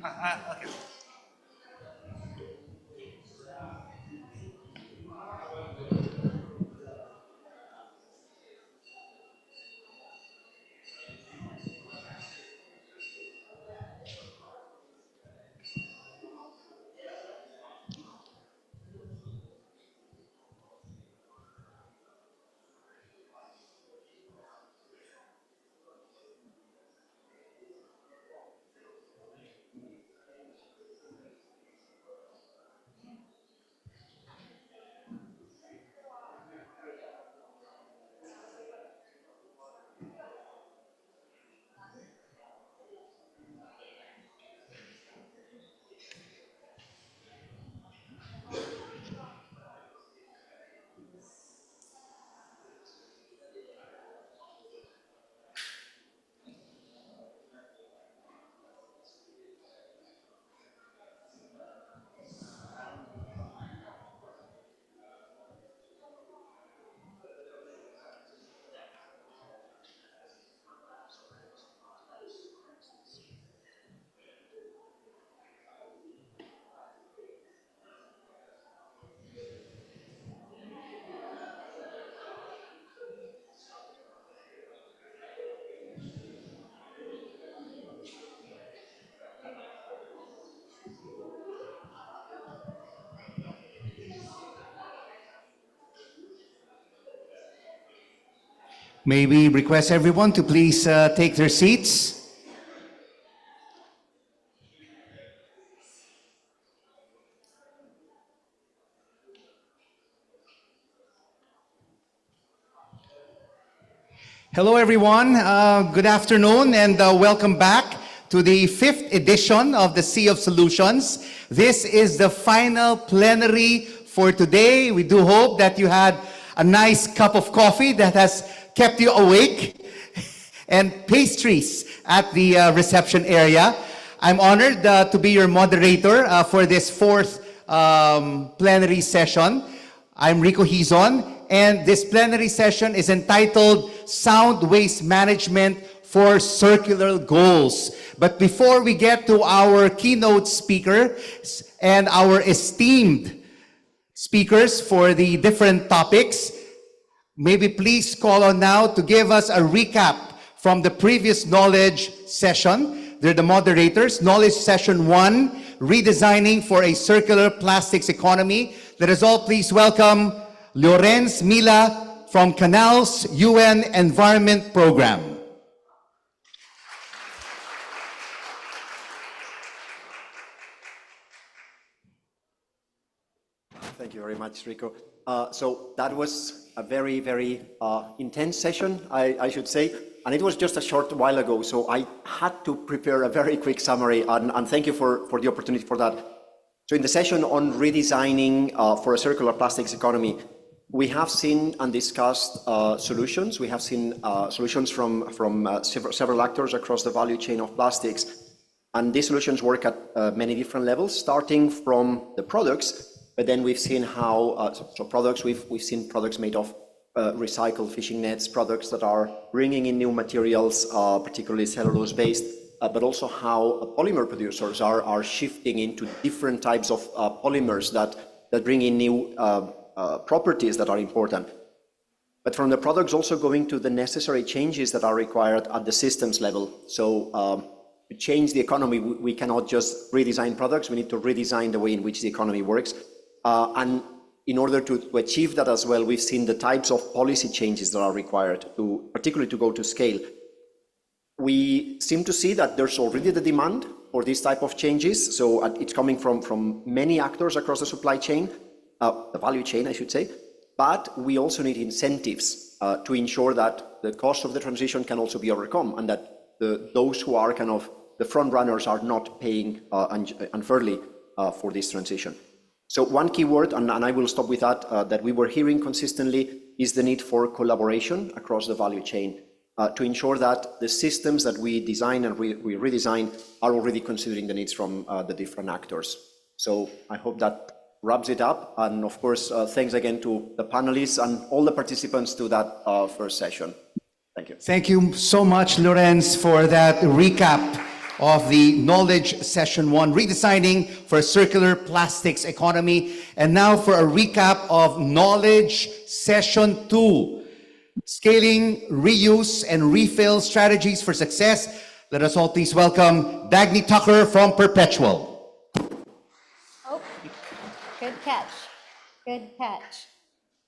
Okay. May we request everyone to please take their seats? Hello everyone, good afternoon and welcome back to the 5th edition of the Sea of Solutions. This is the final plenary for today. We do hope that you had a nice cup of coffee that has kept you awake and pastries at the reception area. I'm honored to be your moderator for this 4th plenary session. I'm Rico Hizon, and this plenary session is entitled Sound Waste Management for Circular Goals. But before we get to our keynote speaker and our esteemed speakers for the different topics, maybe please call on now to give us a recap from the previous knowledge session. They're the moderators. Knowledge session 1, redesigning for a circular plastics economy. Let us all please welcome Lorenz Mila from Canal's UN Environment Program. Thank you very much, Rico. So that was a very, very intense session, I should say, and it was just a short while ago, so I had to prepare a very quick summary, and thank you for the opportunity for that. So in the session on redesigning for a circular plastics economy, we have seen and discussed solutions. We have seen solutions from several actors across the value chain of plastics, and these solutions work at many different levels, starting from the products. But then we've seen how, products, we've seen products made of recycled fishing nets, products that are bringing in new materials, particularly cellulose-based, but also how polymer producers are shifting into different types of polymers that bring in new properties that are important. But from the products also going to the necessary changes that are required at the systems level. So to change the economy, we cannot just redesign products, we need to redesign the way in which the economy works. And in order to achieve that as well, we've seen the types of policy changes that are required, particularly to go to scale. We seem to see that there's already the demand for this type of changes. So it's coming from many actors across the supply chain, the value chain, I should say. But we also need incentives to ensure that the cost of the transition can also be overcome, and that those who are kind of the front runners are not paying unfairly for this transition. So one key word, and I will stop with that we were hearing consistently, is the need for collaboration across the value chain to ensure that the systems that we design and we redesign are already considering the needs from the different actors. So I hope that wraps it up. And of course, thanks again to the panelists and all the participants to that first session. Thank you. Thank you so much, Lorenz, for that recap of the Knowledge Session 1, Redesigning for a Circular Plastics Economy. And now for a recap of Knowledge Session 2, Scaling Reuse and Refill Strategies for Success. Let us all please welcome Dagny Tucker from Perpetual. Oh, good catch. Good catch.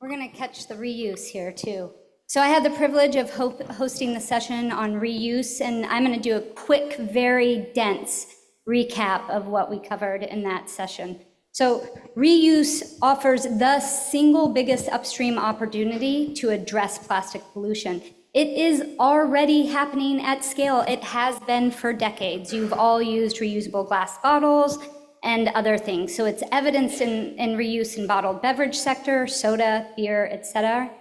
We're going to catch the reuse here too. So I had the privilege of hosting the session on reuse, and I'm going to do a quick, very dense recap of what we covered in that session. So reuse offers the single biggest upstream opportunity to address plastic pollution. It is already happening at scale. It has been for decades. You've all used reusable glass bottles and other things. So it's evidenced in reuse in bottled beverage sector, soda, beer, etc.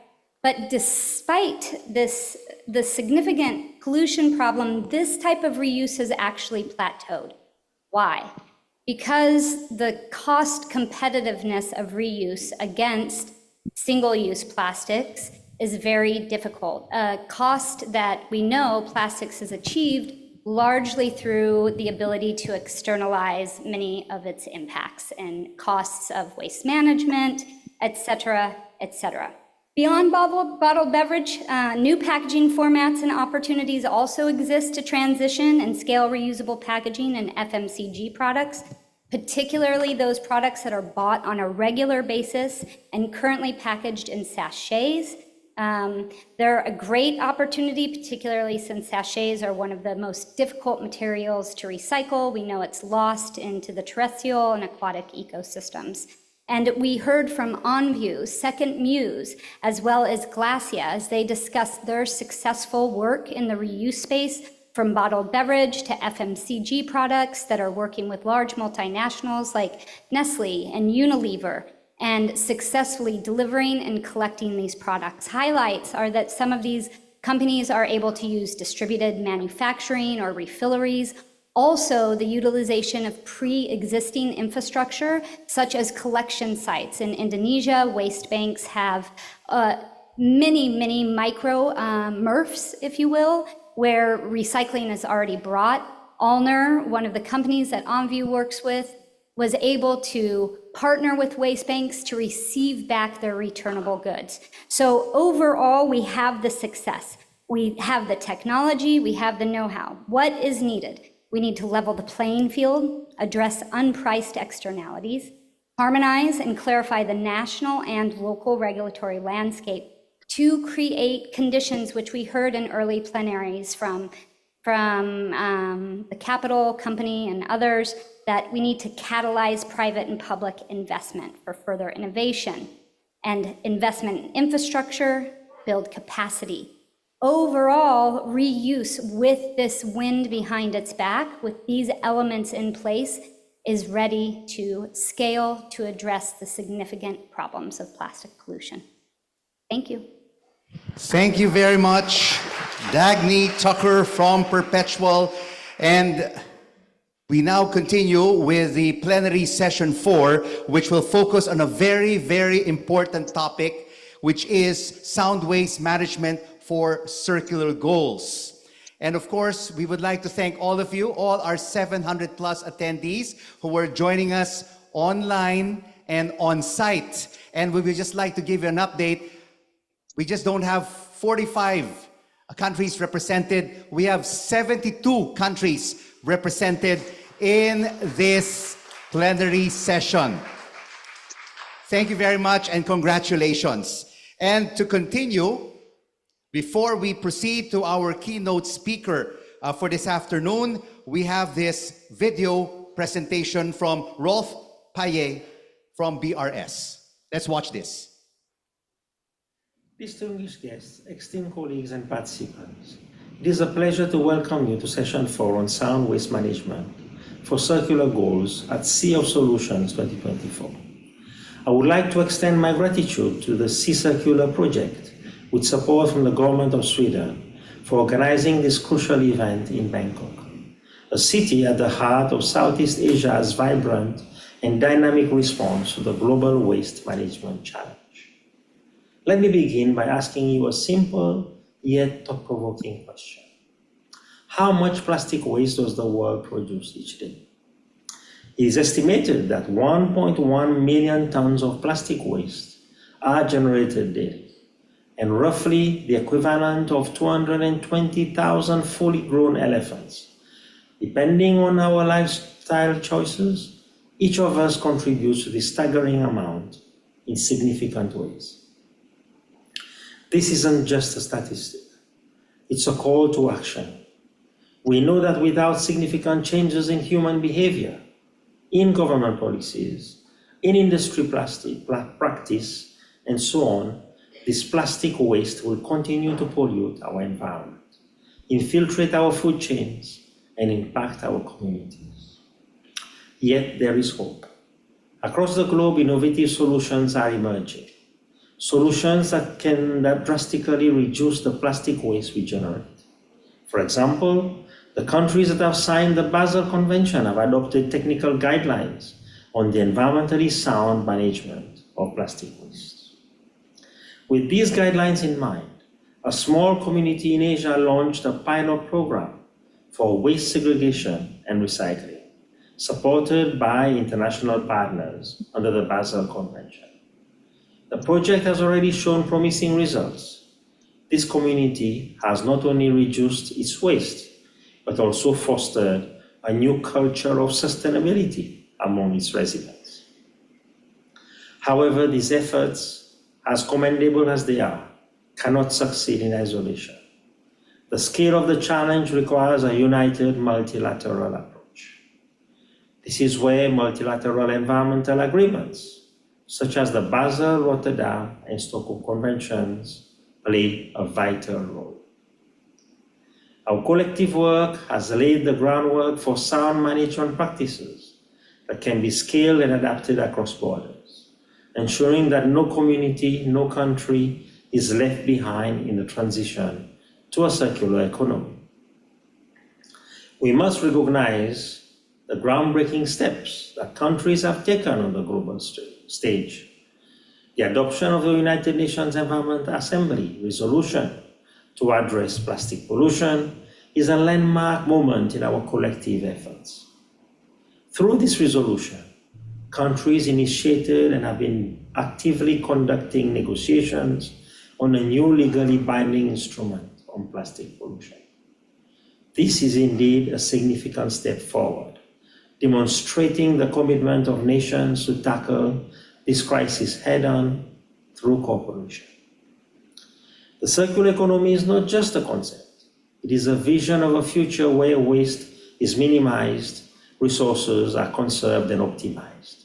But despite the significant pollution problem, this type of reuse has actually plateaued. Why? Because the cost competitiveness of reuse against single-use plastics is very difficult. A cost that we know plastics has achieved largely through the ability to externalize many of its impacts and costs of waste management, et cetera, et cetera. Beyond bottled beverage, new packaging formats and opportunities also exist to transition and scale reusable packaging and FMCG products, particularly those products that are bought on a regular basis and currently packaged in sachets. They're a great opportunity, particularly since sachets are one of the most difficult materials to recycle. We know it's lost into the terrestrial and aquatic ecosystems. And we heard from OnView, Second Muse, as well as Glacia, as they discussed their successful work in the reuse space, from bottled beverage to FMCG products that are working with large multinationals like Nestle and Unilever, and successfully delivering and collecting these products. Highlights are that some of these companies are able to use distributed manufacturing or refilleries. Also, the utilization of pre-existing infrastructure, such as collection sites. In Indonesia, waste banks have many micro MRFs, if you will, where recycling is already brought. Allner, one of the companies that OnView works with, was able to partner with waste banks to receive back their returnable goods. So overall, we have the success. We have the technology, we have the know-how. What is needed? We need to level the playing field, address unpriced externalities, harmonize and clarify the national and local regulatory landscape to create conditions which we heard in early plenaries from the Capital Company and others, that we need to catalyze private and public investment for further innovation and investment in infrastructure, build capacity. Overall, reuse with this wind behind its back, with these elements in place, is ready to scale to address the significant problems of plastic pollution. Thank you. Thank you very much, Dagny Tucker from Perpetual. And we now continue with the plenary session 4, which will focus on a very important topic, which is sound waste management for circular goals. And of course, we would like to thank all of you, all our 700 plus attendees who were joining us online and on site. And we would just like to give you an update. We just don't have 45 countries represented. We have 72 countries represented in this plenary session. Thank you very much and congratulations. And to continue, before we proceed to our keynote speaker for this afternoon, we have this video presentation from Rolph Payet from BRS. Let's watch this. Distinguished guests, esteemed colleagues and participants, it is a pleasure to welcome you to Session 4 on Sound Waste Management for Circular Goals at Sea of Solutions 2024. I would like to extend my gratitude to the Sea Circular project, with support from the government of Sweden, for organizing this crucial event in Bangkok, a city at the heart of Southeast Asia's vibrant and dynamic response to the global waste management challenge. Let me begin by asking you a simple yet thought-provoking question. How much plastic waste does the world produce each day? It is estimated that 1.1 million tons of plastic waste are generated daily, and roughly the equivalent of 220,000 fully grown elephants. Depending on our lifestyle choices, each of us contributes to this staggering amount in significant ways. This isn't just a statistic, it's a call to action. We know that without significant changes in human behavior, in government policies, in industry practice, and so on, this plastic waste will continue to pollute our environment, infiltrate our food chains, and impact our communities. Yet there is hope. Across the globe, innovative solutions are emerging. Solutions that can drastically reduce the plastic waste we generate. For example, the countries that have signed the Basel Convention have adopted technical guidelines on the environmentally sound management of plastic waste. With these guidelines in mind, a small community in Asia launched a pilot program for waste segregation and recycling, supported by international partners under the Basel Convention. The project has already shown promising results. This community has not only reduced its waste, but also fostered a new culture of sustainability among its residents. However, these efforts, as commendable as they are, cannot succeed in isolation. The scale of the challenge requires a united multilateral approach. This is where multilateral environmental agreements, such as the Basel, Rotterdam, and Stockholm Conventions, play a vital role. Our collective work has laid the groundwork for sound management practices that can be scaled and adapted across borders, ensuring that no community, no country is left behind in the transition to a circular economy. We must recognize the groundbreaking steps that countries have taken on the global stage. The adoption of the United Nations Environment Assembly resolution to address plastic pollution is a landmark moment in our collective efforts. Through this resolution, countries initiated and have been actively conducting negotiations on a new legally binding instrument on plastic pollution. This is indeed a significant step forward, demonstrating the commitment of nations to tackle this crisis head-on through cooperation. The circular economy is not just a concept. It is a vision of a future where waste is minimized, resources are conserved and optimized,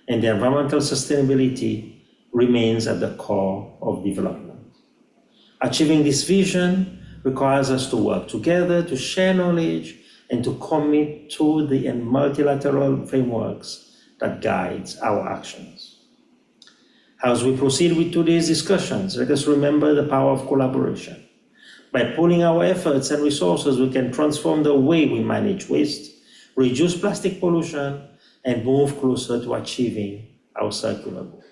and the environmental sustainability remains at the core of development. Achieving this vision requires us to work together, to share knowledge, and to commit to the multilateral frameworks that guides our actions. As we proceed with today's discussions, let us remember the power of collaboration. By pooling our efforts and resources, we can transform the way we manage waste, reduce plastic pollution, and move closer to achieving our circular goals.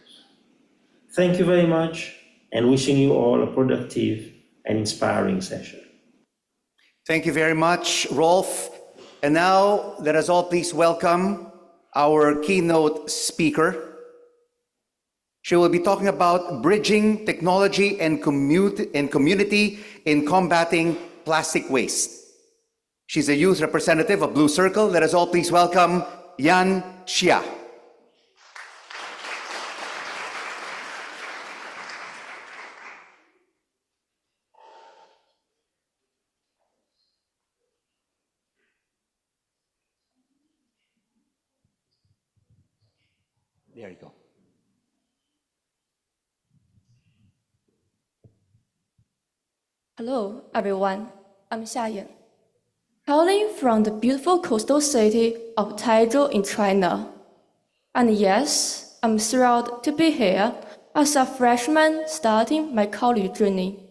Thank you very much, and wishing you all a productive and inspiring session. Thank you very much, Rolf. And now, let us all please welcome our keynote speaker. She will be talking about bridging technology and community in combating plastic waste. She's a youth representative of Blue Circle. Let us all please welcome Yan Xia. There you go. Hello, everyone. I'm Xiayan, hailing from the beautiful coastal city of Taizhou in China. And yes, I'm thrilled to be here as a freshman starting my college journey.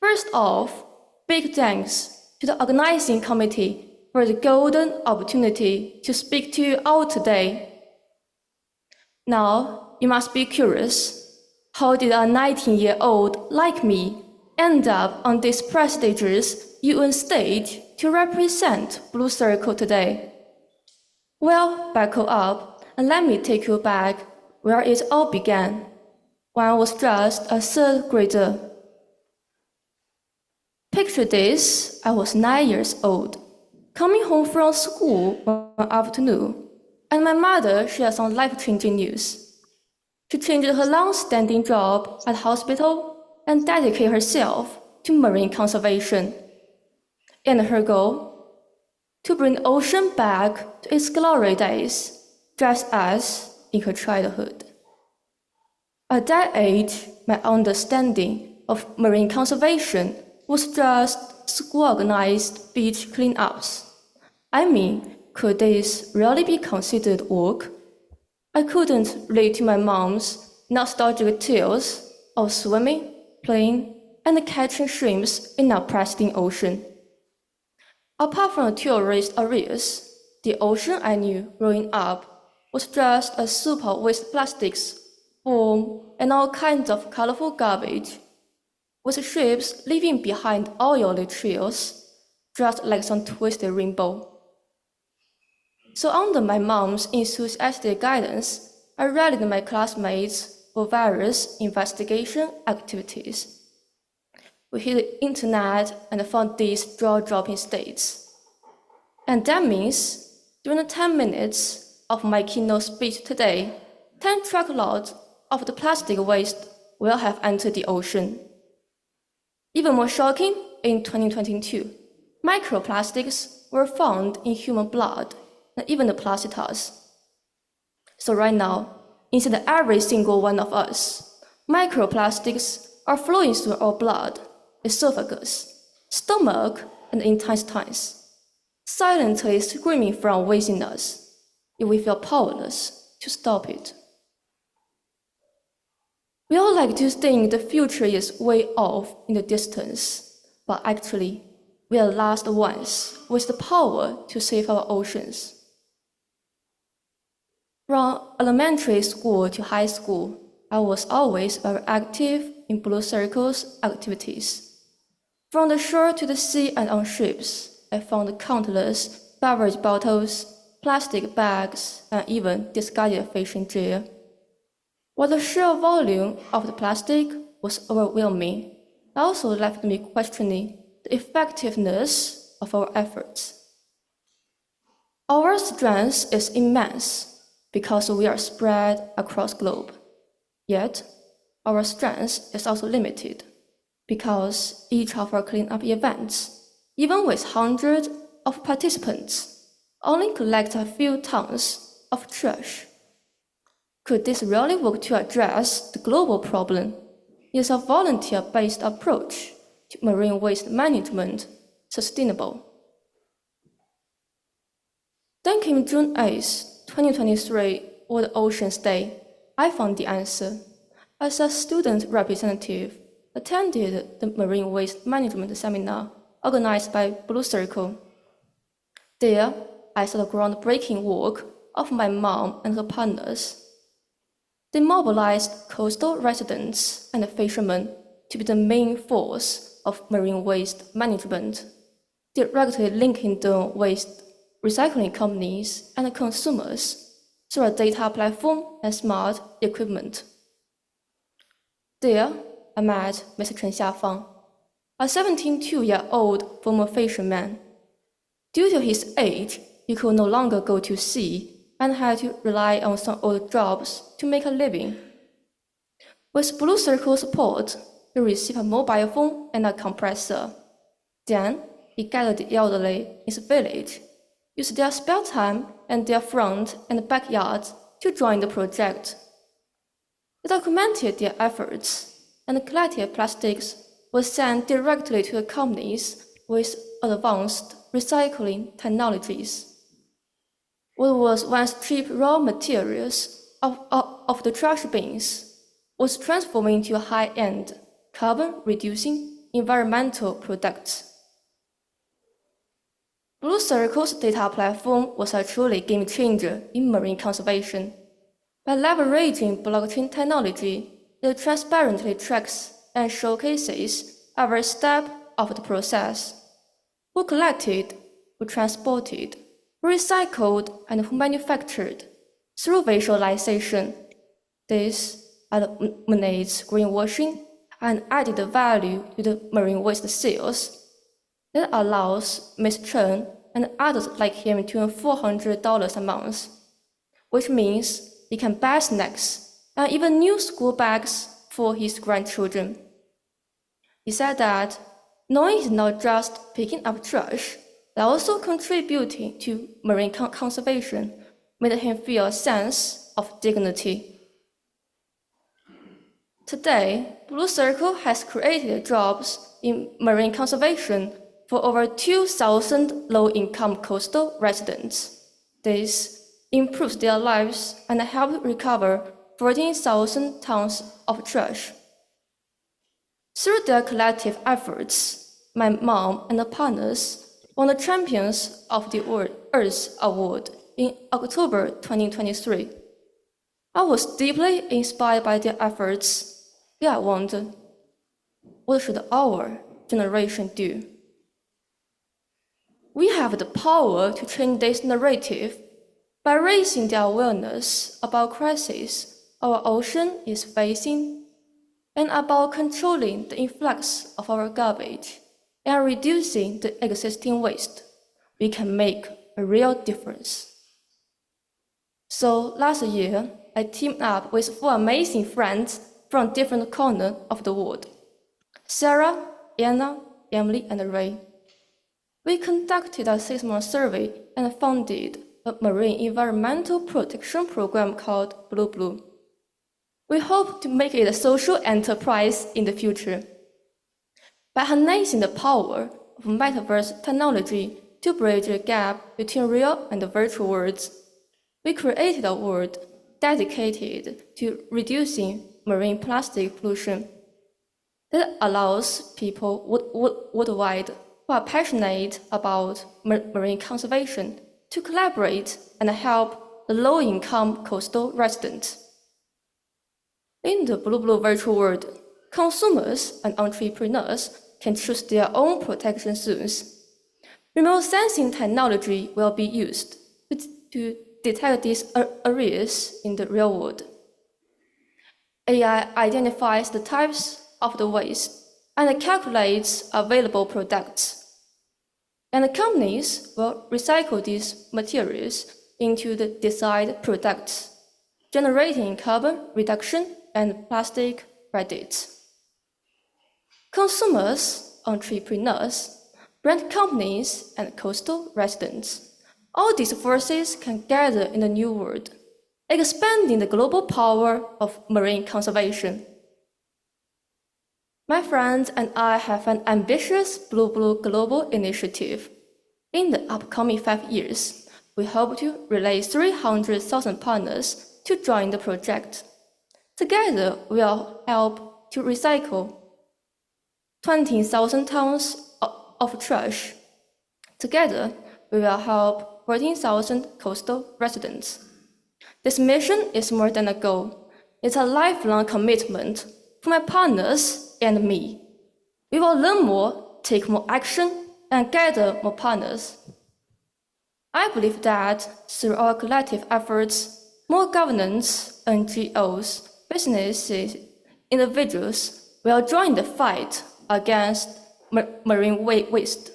First off, big thanks to the organizing committee for the golden opportunity to speak to you all today. Now, you must be curious, how did a 19-year-old like me end up on this prestigious UN stage to represent Blue Circle today? Well, buckle up and let me take you back where it all began, when I was just a third grader. Picture this, I was 9 years old, coming home from school one afternoon, and my mother shared some life-changing news. She changed her long-standing job at the hospital and dedicated herself to marine conservation. And her goal? To bring the ocean back to its glory days, just as in her childhood. At that age, my understanding of marine conservation was just school-organized beach cleanups. I mean, could this really be considered work? I couldn't relate to my mom's nostalgic tales of swimming, playing, and catching shrimps in a pristine ocean. Apart from the tourist areas, the ocean I knew growing up was just a soup of waste plastics, foam, and all kinds of colorful garbage, with ships leaving behind oily trails, just like some twisted rainbow. So under my mom's enthusiastic guidance, I rallied my classmates for various investigation activities. We hit the internet and found these jaw-dropping states. And that means, during the 10 minutes of my keynote speech today, 10 truckloads of the plastic waste will have entered the ocean. Even more shocking, in 2022, microplastics were found in human blood and even the placentas. So right now, inside every single one of us, microplastics are flowing through our blood, esophagus, stomach, and intestines, silently screaming from within us, yet we feel powerless to stop it. We all like to think the future is way off in the distance, but actually, we are the last ones with the power to save our oceans. From elementary school to high school, I was always very active in Blue Circle's activities. From the shore to the sea and on ships, I found countless beverage bottles, plastic bags, and even discarded fishing gear. While the sheer volume of the plastic was overwhelming, it also left me questioning the effectiveness of our efforts. Our strength is immense because we are spread across the globe. Yet, our strength is also limited because each of our cleanup events, even with hundreds of participants, only collect a few tons of trash. Could this really work to address the global problem? Is a volunteer-based approach to marine waste management sustainable? Then came June 8, 2023, World Oceans Day. I found the answer. As a student representative, attended the Marine Waste Management Seminar organized by Blue Circle. There, I saw the groundbreaking work of my mom and her partners. They mobilized coastal residents and fishermen to be the main force of marine waste management, directly linking the waste recycling companies and consumers through a data platform and smart equipment. There, I met Mr. Chen Xiafang, a 72-year-old former fisherman. Due to his age, he could no longer go to sea and had to rely on some old jobs to make a living. With Blue Circle support, he received a mobile phone and a compressor. Then, he gathered the elderly in his village, used their spare time and their front and backyards to join the project. They documented their efforts, and collected plastics was sent directly to the companies with advanced recycling technologies. What was once cheap raw materials of the trash bins was transformed into high-end, carbon-reducing environmental products. Blue Circle's data platform was a truly game-changer in marine conservation. By leveraging blockchain technology, it transparently tracks and showcases every step of the process. who collected, who transported, who recycled, and who manufactured through visualization. This eliminates greenwashing and added value to the marine waste sales. That allows Ms. Chen and others like him to earn $400 a month, which means he can buy snacks and even new school bags for his grandchildren. He said that knowing he's not just picking up trash, but also contributing to marine conservation made him feel a sense of dignity. Today, Blue Circle has created jobs in marine conservation for over 2,000 low-income coastal residents. This improves their lives and helps recover 14,000 tons of trash. Through their collective efforts, my mom and the partners won the Champions of the Earth Award in October 2023. I was deeply inspired by their efforts. Yeah, I wondered, what should our generation do? We have the power to change this narrative by raising the awareness about crises our ocean is facing and about controlling the influx of our garbage and reducing the existing waste. We can make a real difference. So last year, I teamed up with 4 amazing friends from different corners of the world: Sarah, Anna, Emily, and Ray. We conducted a 6-month survey and founded a marine environmental protection program called Blue Blue. We hope to make it a social enterprise in the future. By harnessing the power of metaverse technology to bridge the gap between real and virtual worlds, we created a world dedicated to reducing marine plastic pollution that allows people worldwide who are passionate about marine conservation to collaborate and help the low-income coastal residents. In the Blue Blue virtual world, consumers and entrepreneurs can choose their own protection zones. Remote sensing technology will be used to detect these areas in the real world. AI identifies the types of the waste and calculates available products. And the companies will recycle these materials into the desired products, generating carbon reduction and plastic credits. Consumers, entrepreneurs, brand companies, and coastal residents, all these forces can gather in the new world, expanding the global power of marine conservation. My friends and I have an ambitious Blue Blue global initiative. In the upcoming 5 years, we hope to release 300,000 partners to join the project. Together, we will help to recycle 20,000 tons of trash. Together, we will help 14,000 coastal residents. This mission is more than a goal. It's a lifelong commitment for my partners and me. We will learn more, take more action, and gather more partners. I believe that through our collective efforts, more governments, NGOs, businesses, individuals will join the fight against marine waste.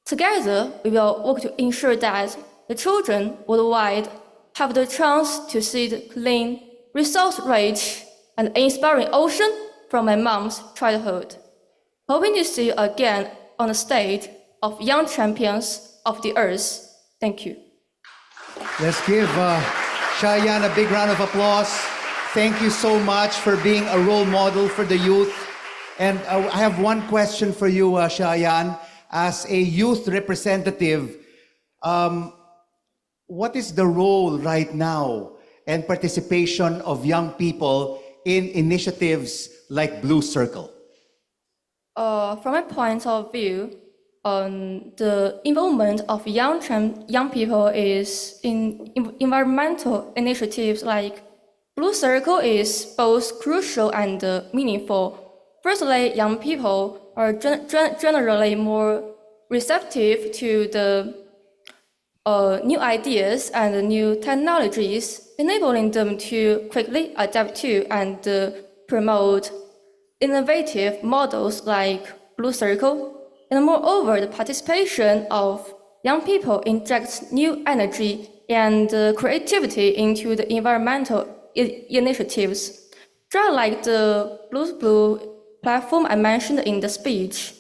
Together, we will work to ensure that the children worldwide have the chance to see the clean, resource-rich, and inspiring ocean from my mom's childhood. Hoping to see you again on the stage of Young Champions of the Earth. Thank you. Let's give Shayan a big round of applause. Thank you so much for being a role model for the youth. And I have one question for you, Shayan. As a youth representative, what is the role right now and participation of young people in initiatives like Blue Circle? From my point of view, the involvement of young people is in environmental initiatives like Blue Circle is both crucial and meaningful. Firstly, young people are generally more receptive to the new ideas and new technologies, enabling them to quickly adapt to and promote innovative models like Blue Circle. And moreover, the participation of young people injects new energy and creativity into the environmental initiatives. Just like the Blue platform I mentioned in the speech,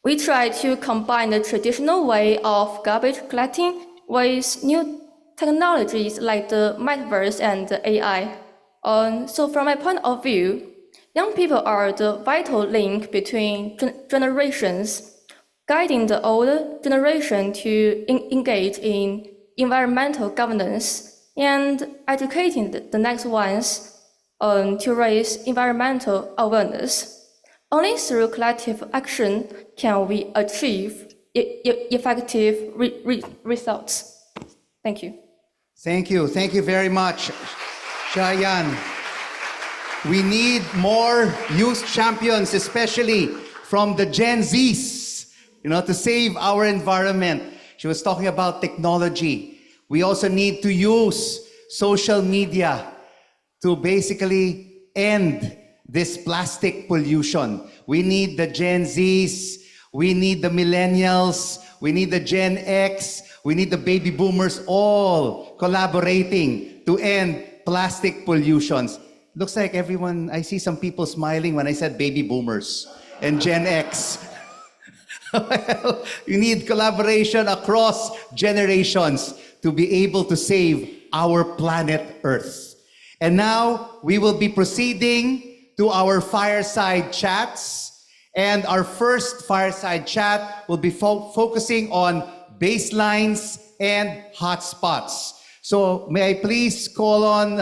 we try to combine the traditional way of garbage collecting with new technologies like the metaverse and the AI. So from my point of view, young people are the vital link between generations, guiding the older generation to engage in environmental governance and educating the next ones to raise environmental awareness. Only through collective action can we achieve effective results. Thank you. Thank you. Thank you very much, Shayan. We need more youth champions, especially from the Gen Zs, to save our environment. She was talking about technology. We also need to use social media to basically end this plastic pollution. We need the Gen Zs, we need the millennials, we need the Gen X, we need the baby boomers all collaborating to end plastic pollutions. Looks like everyone, I see some people smiling when I said baby boomers and Gen X. Well, you need collaboration across generations to be able to save our planet Earth. And now we will be proceeding to our fireside chats. And our first fireside chat will be focusing on baselines and hotspots. So may I please call on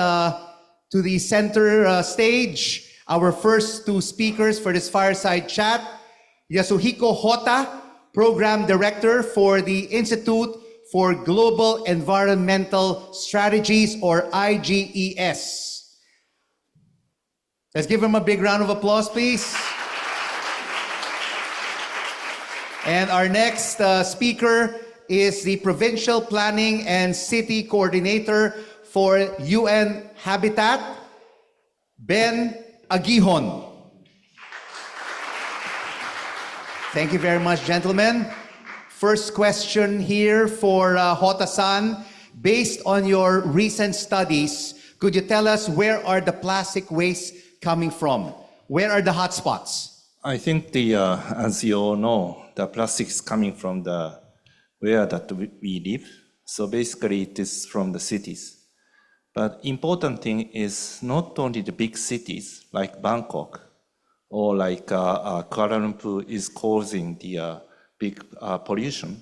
to the center stage our first two speakers for this fireside chat. Yasuhiko Hotta, Program Director for the Institute for Global Environmental Strategies, or IGES. Let's give him a big round of applause, please. And our next speaker is the Provincial Planning and City Coordinator for UN Habitat, Bhen Aguihon. Thank you very much, gentlemen. First question here for Hotta-san. Based on your recent studies, could you tell us where are the plastic wastes coming from? Where are the hotspots? I think as you all know, the plastic is coming from the where that we live. So basically it is from the cities. But important thing is not only the big cities like Bangkok or like Kuala Lumpur is causing the big pollution,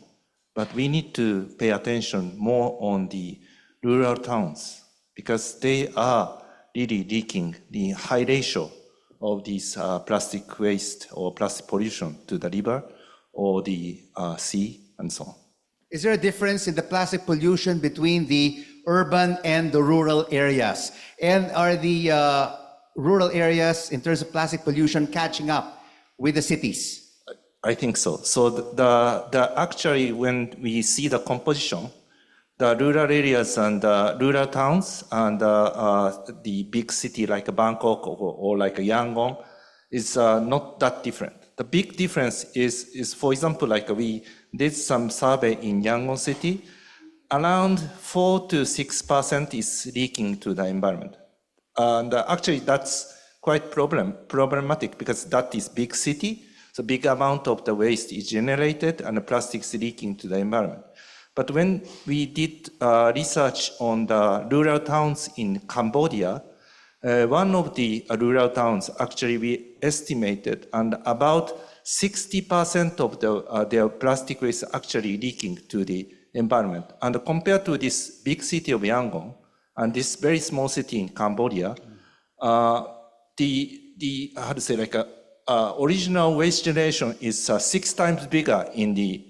but we need to pay attention more on the rural towns because they are really leaking the high ratio of these plastic waste or plastic pollution to the river or the sea and so on. Is there a difference in the plastic pollution between the urban and the rural areas? And are the rural areas, in terms of plastic pollution, catching up with the cities? I think so. So the actually, when we see the composition, the rural areas and rural towns and the big city like Bangkok or like Yangon is not that different. The big difference is, for example, like we did some survey in Yangon city, around 4 to 6% is leaking to the environment. And actually that's quite problematic because that is big city, so big amount of the waste is generated and the plastic is leaking to the environment. But when we did research on the rural towns in Cambodia, one of the rural towns actually we estimated and about 60% of their plastic waste actually leaking to the environment. And compared to this big city of Yangon and this very small city in Cambodia, the how to say, like original waste generation is 6 times bigger in the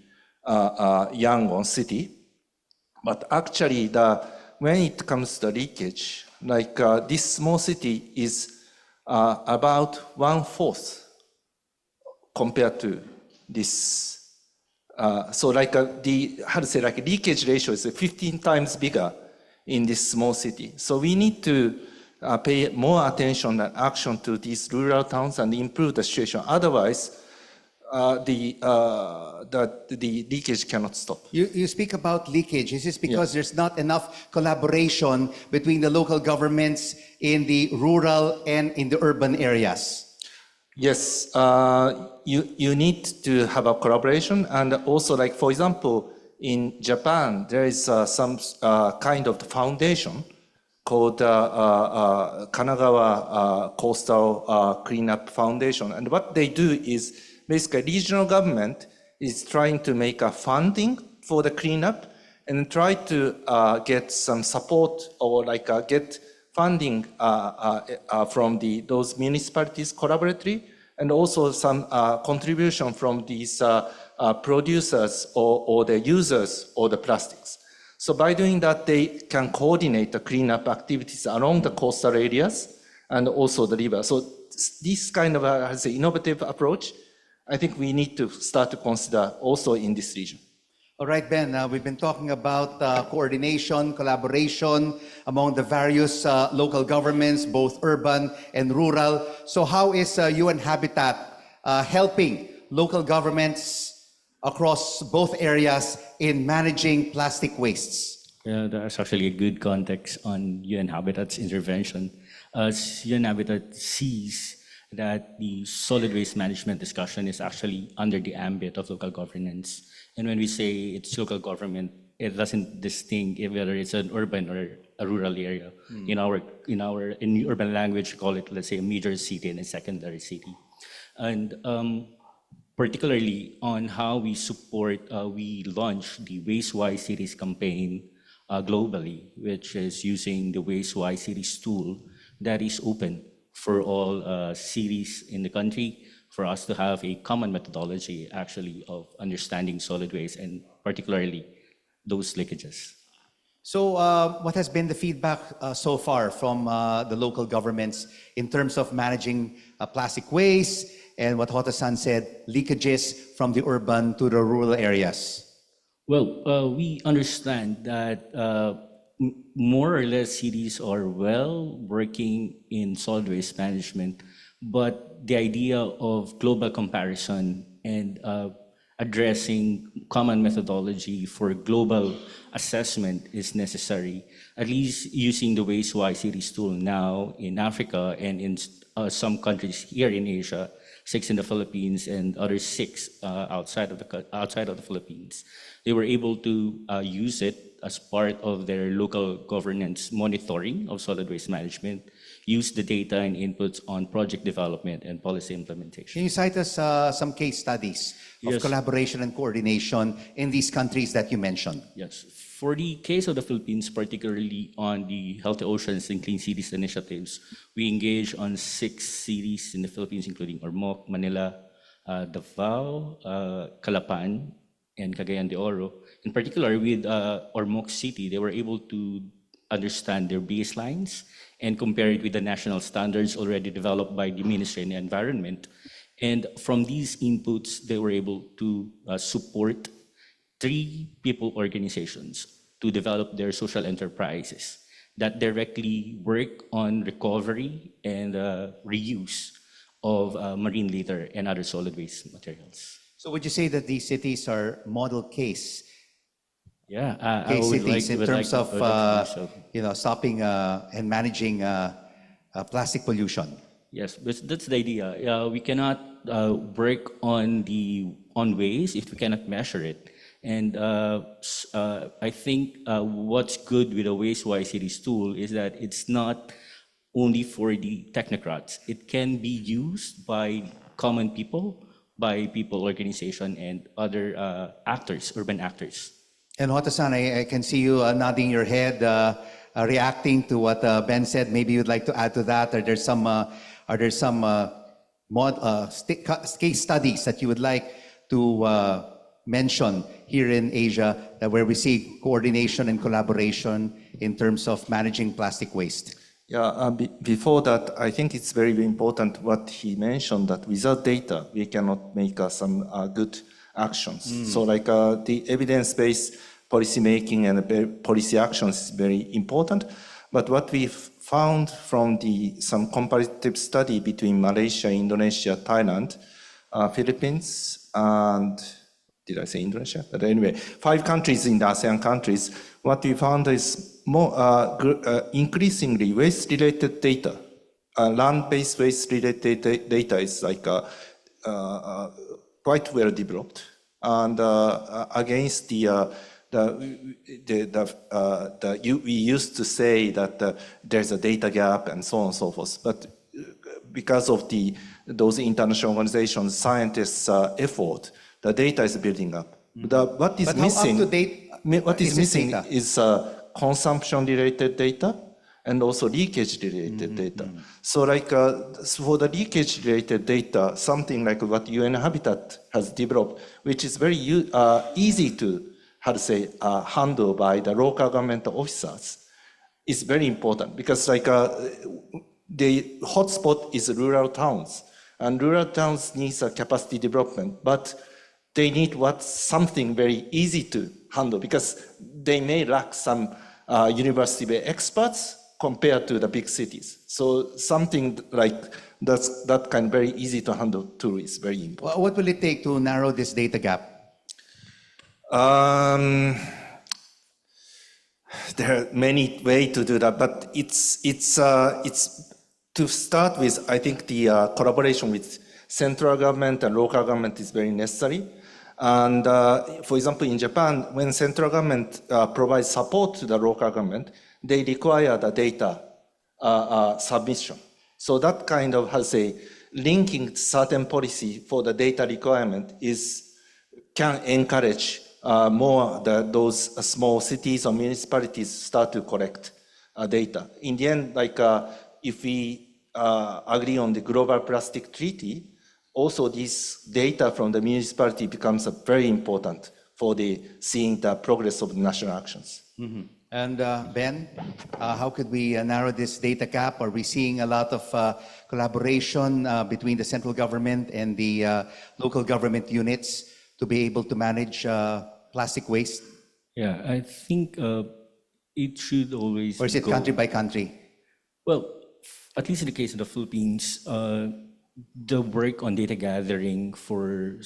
Yangon city, but actually when it comes to leakage, like this small city is about 1/4 compared to this So like leakage ratio is 15 times bigger in this small city. So we need to pay more attention and action to these rural towns and improve the situation. Otherwise, the leakage cannot stop. You speak about leakage. Is this because there's not enough collaboration between the local governments in the rural and in the urban areas? Yes, you need to have a collaboration, and also, like for example, in Japan, there is some kind of foundation called Kanagawa Coastal Cleanup Foundation, and what they do is basically regional government is trying to make a funding for the cleanup and try to get some support or get funding from those municipalities collaboratively, and also some contribution from these producers or the users of the plastics. So by doing that, they can coordinate the cleanup activities along the coastal areas and also the river. So this kind of innovative approach, I think we need to start to consider also in this region. All right, Bhen, we've been talking about coordination, collaboration among the various local governments, both urban and rural. So how is UN Habitat helping local governments across both areas in managing plastic wastes? Yeah, that's actually a good context on UN Habitat's intervention. As UN Habitat sees that the solid waste management discussion is actually under the ambit of local governance. And when we say it's local government, it doesn't distinguish whether it's an urban or a rural area. In urban language, we call it, let's say, a major city and a secondary city. And particularly on how we support, we launched the Waste-Wise Cities campaign globally, which is using the Waste-Wise Cities tool that is open for all cities in the country, for us to have a common methodology actually of understanding solid waste and particularly those leakages. So what has been the feedback so far from the local governments in terms of managing plastic waste and what Hotta-san said, leakages from the urban to the rural areas? Well, we understand that more or less cities are well working in solid waste management, but the idea of global comparison and addressing common methodology for global assessment is necessary, at least using the Waste-Wise Cities tool now in Africa and in some countries here in Asia, 6 in the Philippines and other 6 outside of the Philippines. They were able to use it as part of their local governance monitoring of solid waste management, use the data and inputs on project development and policy implementation. Can you cite us some case studies of Yes. collaboration and coordination in these countries that you mentioned? Yes. For the case of the Philippines, particularly on the Healthy Oceans and Clean Cities initiatives, we engage on 6 cities in the Philippines, including Ormoc, Manila, Davao, Calapan, and Cagayan de Oro. In particular, with Ormoc City, they were able to understand their baselines and compare it with the national standards already developed by the Ministry of the Environment. And from these inputs, they were able to support 3 people organizations to develop their social enterprises that directly work on recovery and reuse of marine litter and other solid waste materials. So would you say that these cities are model case Yeah, case cities in terms of so. stopping and managing plastic pollution? Yes, but that's the idea. We cannot work on waste if we cannot measure it. And I think what's good with the Waste-Wise Cities tool is that it's not only for the technocrats. It can be used by common people, by people organization, and other actors, urban actors. And Hotta-san, I can see you nodding your head, reacting to what Bhen said. Maybe you'd like to add to that. Are there some case studies that you would like to mention here in Asia where we see coordination and collaboration in terms of managing plastic waste? Yeah, before that, I think it's very important what he mentioned, that without data, we cannot make some good actions. So like the evidence-based policy making and policy actions is very important. But what we found from some comparative study between Malaysia, Indonesia, Thailand, Philippines, and did I say Indonesia? But anyway, 5 countries in the ASEAN countries, what we found is more increasingly waste-related data. Land-based waste-related data is like quite well developed, and against we used to say that there's a data gap and so on and so forth, but because of those international organizations, scientists' effort, the data is building up. What is But missing? how up to date What is is this missing data? is consumption-related data and also leakage-related data. So like for the leakage-related data, something like what UN Habitat has developed, which is very easy to, handle by the local government officers, is very important because like the hotspot is rural towns, and rural towns needs a capacity development, but they need something very easy to handle because they may lack some university experts compared to the big cities. So something like that kind of very easy to handle too is very important. What will it take to narrow this data gap? There are many ways to do that, but it's to start with. I think the collaboration with central government and local government is very necessary. And for example, in Japan, when central government provides support to the local government, they require the data submission. So that kind of linking certain policy for the data requirement can encourage more those small cities or municipalities start to collect data. In the end, like if we agree on the global plastic treaty, also this data from the municipality becomes very important for seeing the progress of the national actions. Mm-hmm. And Bhen, how could we narrow this data gap? Are we seeing a lot of collaboration between the central government and the local government units to be able to manage plastic waste? Yeah, I think it should always Or is it go- country by country? Well, at least in the case of the Philippines, the work on data gathering for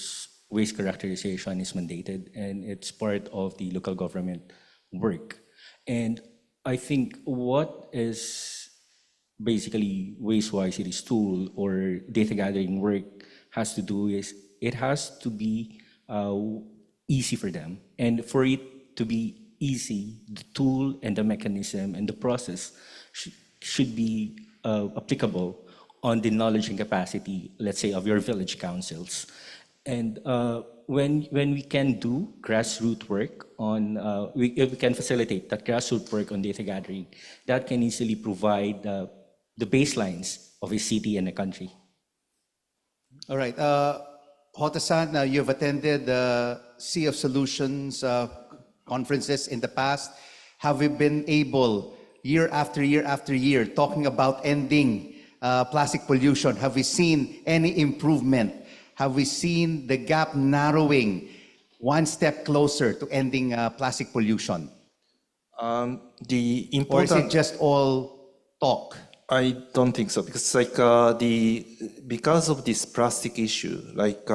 waste characterization is mandated, and it's part of the local government work. And I think what is basically Waste-Wise Cities tool or data gathering work has to do is it has to be easy for them. And for it to be easy, the tool and the mechanism and the process should be applicable on the knowledge and capacity, let's say, of your village councils. And when we can do grassroots work on, we can facilitate that grassroots work on data gathering, that can easily provide the baselines of a city and a country. All right. Hotta-san, you've attended the Sea of Solutions conferences in the past. Have we been able, year after year after year, talking about ending plastic pollution? Have we seen any improvement? Have we seen the gap narrowing one step closer to ending plastic pollution? Or is it just all talk? I don't think so, because like because of this plastic issue, like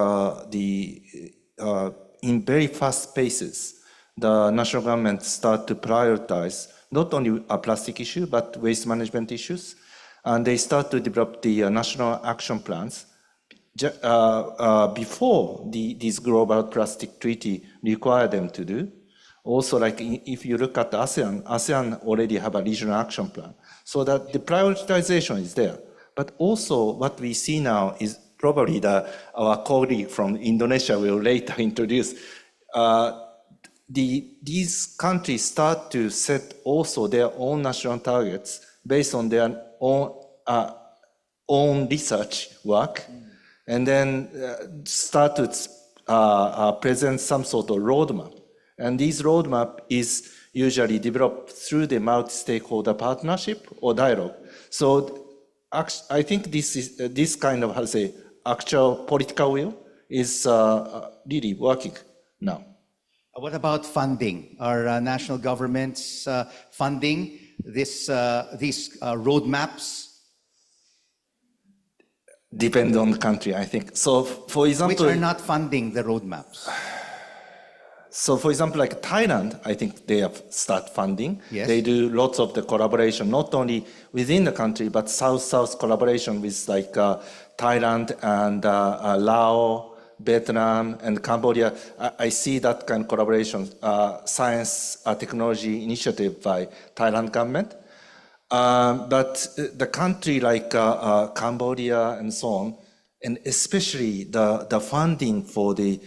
in very fast paces, the national government start to prioritize not only a plastic issue but waste management issues, and they start to develop the national action plans before this global plastic treaty require them to do. Also, like if you look at ASEAN already have a regional action plan, so that the prioritization is there. But also what we see now is probably our colleague from Indonesia will later introduce, these countries start to set also their own national targets based on their own research work, and then start to present some sort of roadmap. And this roadmap is usually developed through the multi-stakeholder partnership or dialogue. So I think this kind of actual political will is really working now. What about funding? Are national governments funding these roadmaps? Depend on the country, I think. So, for example, Which are not funding the roadmaps? So, for example, like Thailand, I think they have start funding. Yes. They do lots of the collaboration, not only within the country, but South-South collaboration with like Thailand and Laos, Vietnam, and Cambodia. I see that kind of collaboration, science technology initiative by Thailand government. But the country like Cambodia and so on, and especially the funding for the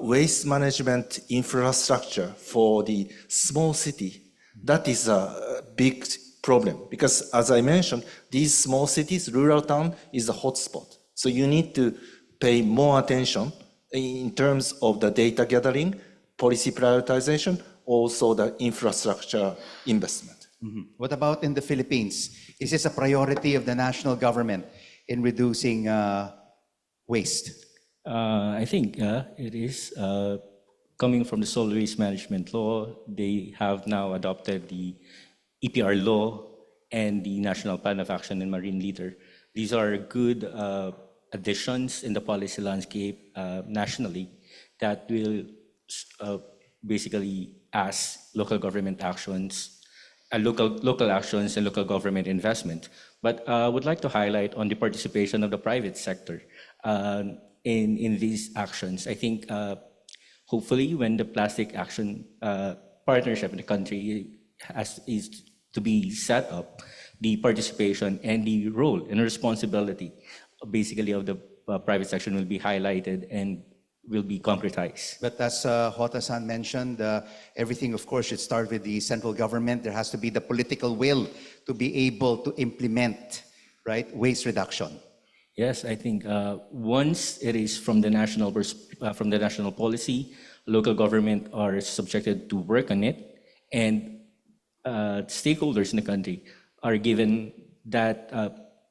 waste management infrastructure for the small city, that is a big problem. Because as I mentioned, these small cities, rural town is a hotspot. So you need to pay more attention in terms of the data gathering, policy prioritization, also the infrastructure investment. What about in the Philippines? Is this a priority of the national government in reducing waste? I think it is. Coming from the solid waste management law, they have now adopted the EPR law and the National Plan of Action in Marine Litter. These are good additions in the policy landscape nationally that will basically ask local government actions, local actions and local government investment. But I would like to highlight on the participation of the private sector in these actions. I think hopefully when the plastic action partnership in the country is to be set up, the participation and the role and responsibility basically of the private section will be highlighted and will be concretized. But as Hotta-san mentioned, everything, of course, should start with the central government. There has to be the political will to be able to implement, right, waste reduction. Yes, I think once it is from the national policy, local government are subjected to work on it, and stakeholders in the country are given that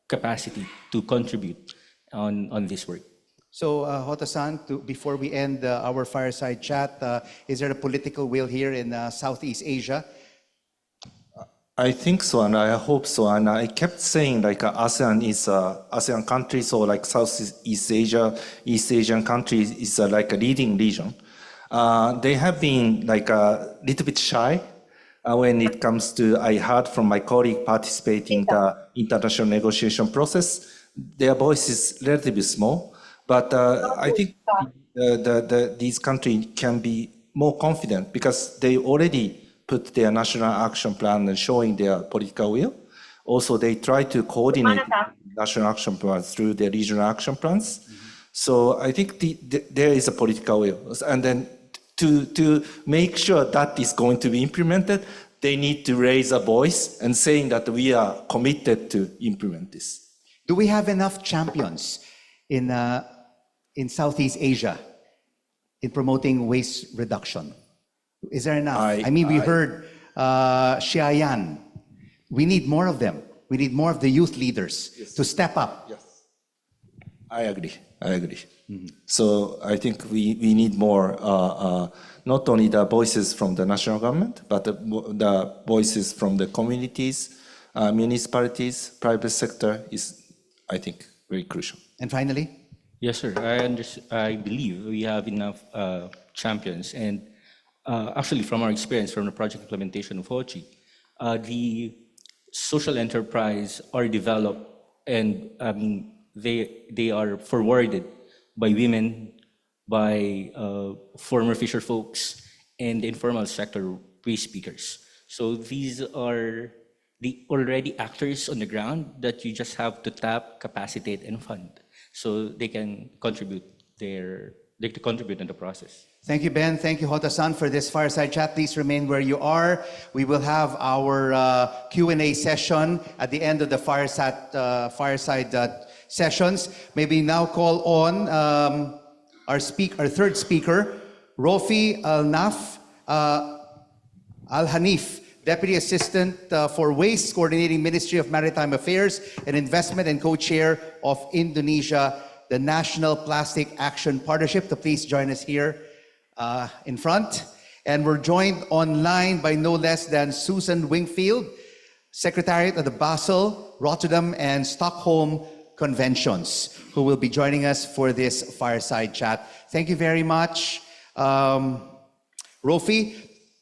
capacity to contribute on this work. So, Hotta-san, before we end our fireside chat, is there a political will here in Southeast Asia? I think so, and I hope so. And I kept saying like ASEAN is ASEAN countries, or like Southeast Asia, East Asian countries is like a leading region. They have been like a little bit shy when it comes to, I heard from my colleague participating the international negotiation process, their voice is relatively small, but I think these countries can be more confident because they already put their national action plan and showing their political will. Also, they try to coordinate national action plans through their regional action plans. So I think there is a political will. And then to make sure that is going to be implemented, they need to raise a voice and saying that we are committed to implement this. Do we have enough champions in Southeast Asia in promoting waste reduction? Is there enough? We heard Xiayan. We need more of them. We need more of the youth leaders to step up. Yes, I agree. So I think we need more, not only the voices from the national government, but the voices from the communities, municipalities, private sector is, I think, very crucial. And finally? Yes, sir. I believe we have enough champions. And actually, from our experience from the project implementation of Hochi, the social enterprise are developed, and they are forwarded by women, by former fisher folks, and the informal sector waste speakers. So these are the already actors on the ground that you just have to tap, capacitate, and fund, so they can contribute in the process. Thank you, Bhen. Thank you, Hotta-san, for this fireside chat. Please remain where you are. We will have our Q&A session at the end of the fireside sessions. Maybe now call on our third speaker, Rofi Alhanif, Deputy Assistant for Waste, Coordinating Ministry of Maritime Affairs and Investment, and co-chair of Indonesia the National Plastic Action Partnership to please join us here in front. And we're joined online by no less than Susan Wingfield, Secretariat of the Basel, Rotterdam, and Stockholm Conventions, who will be joining us for this fireside chat. Thank you very much. Rofi,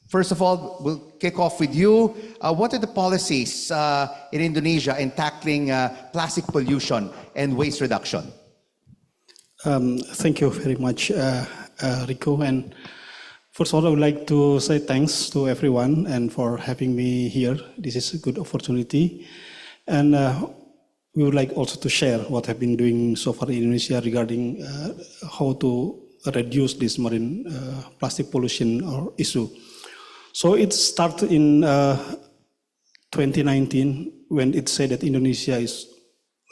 first of all, we'll kick off with you. What are the policies in Indonesia in tackling plastic pollution and waste reduction? Thank you very much, Rico. And first of all, I would like to say thanks to everyone and for having me here. This is a good opportunity. And we would like also to share what I've been doing so far in Indonesia regarding how to reduce this marine plastic pollution or issue. So it started in 2019 when it said that Indonesia is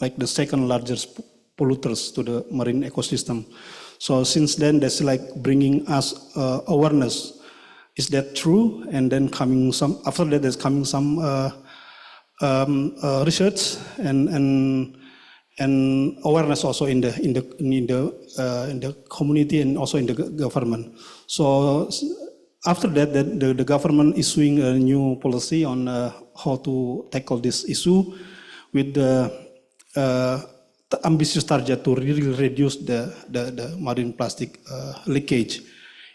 like the second largest polluters to the marine ecosystem. So since then, that's like bringing us awareness. Is that true? And then after that, there's coming some research and awareness also in the community and also in the government. So after that, the government issuing a new policy on how to tackle this issue with the ambitious target to really reduce the marine plastic leakage.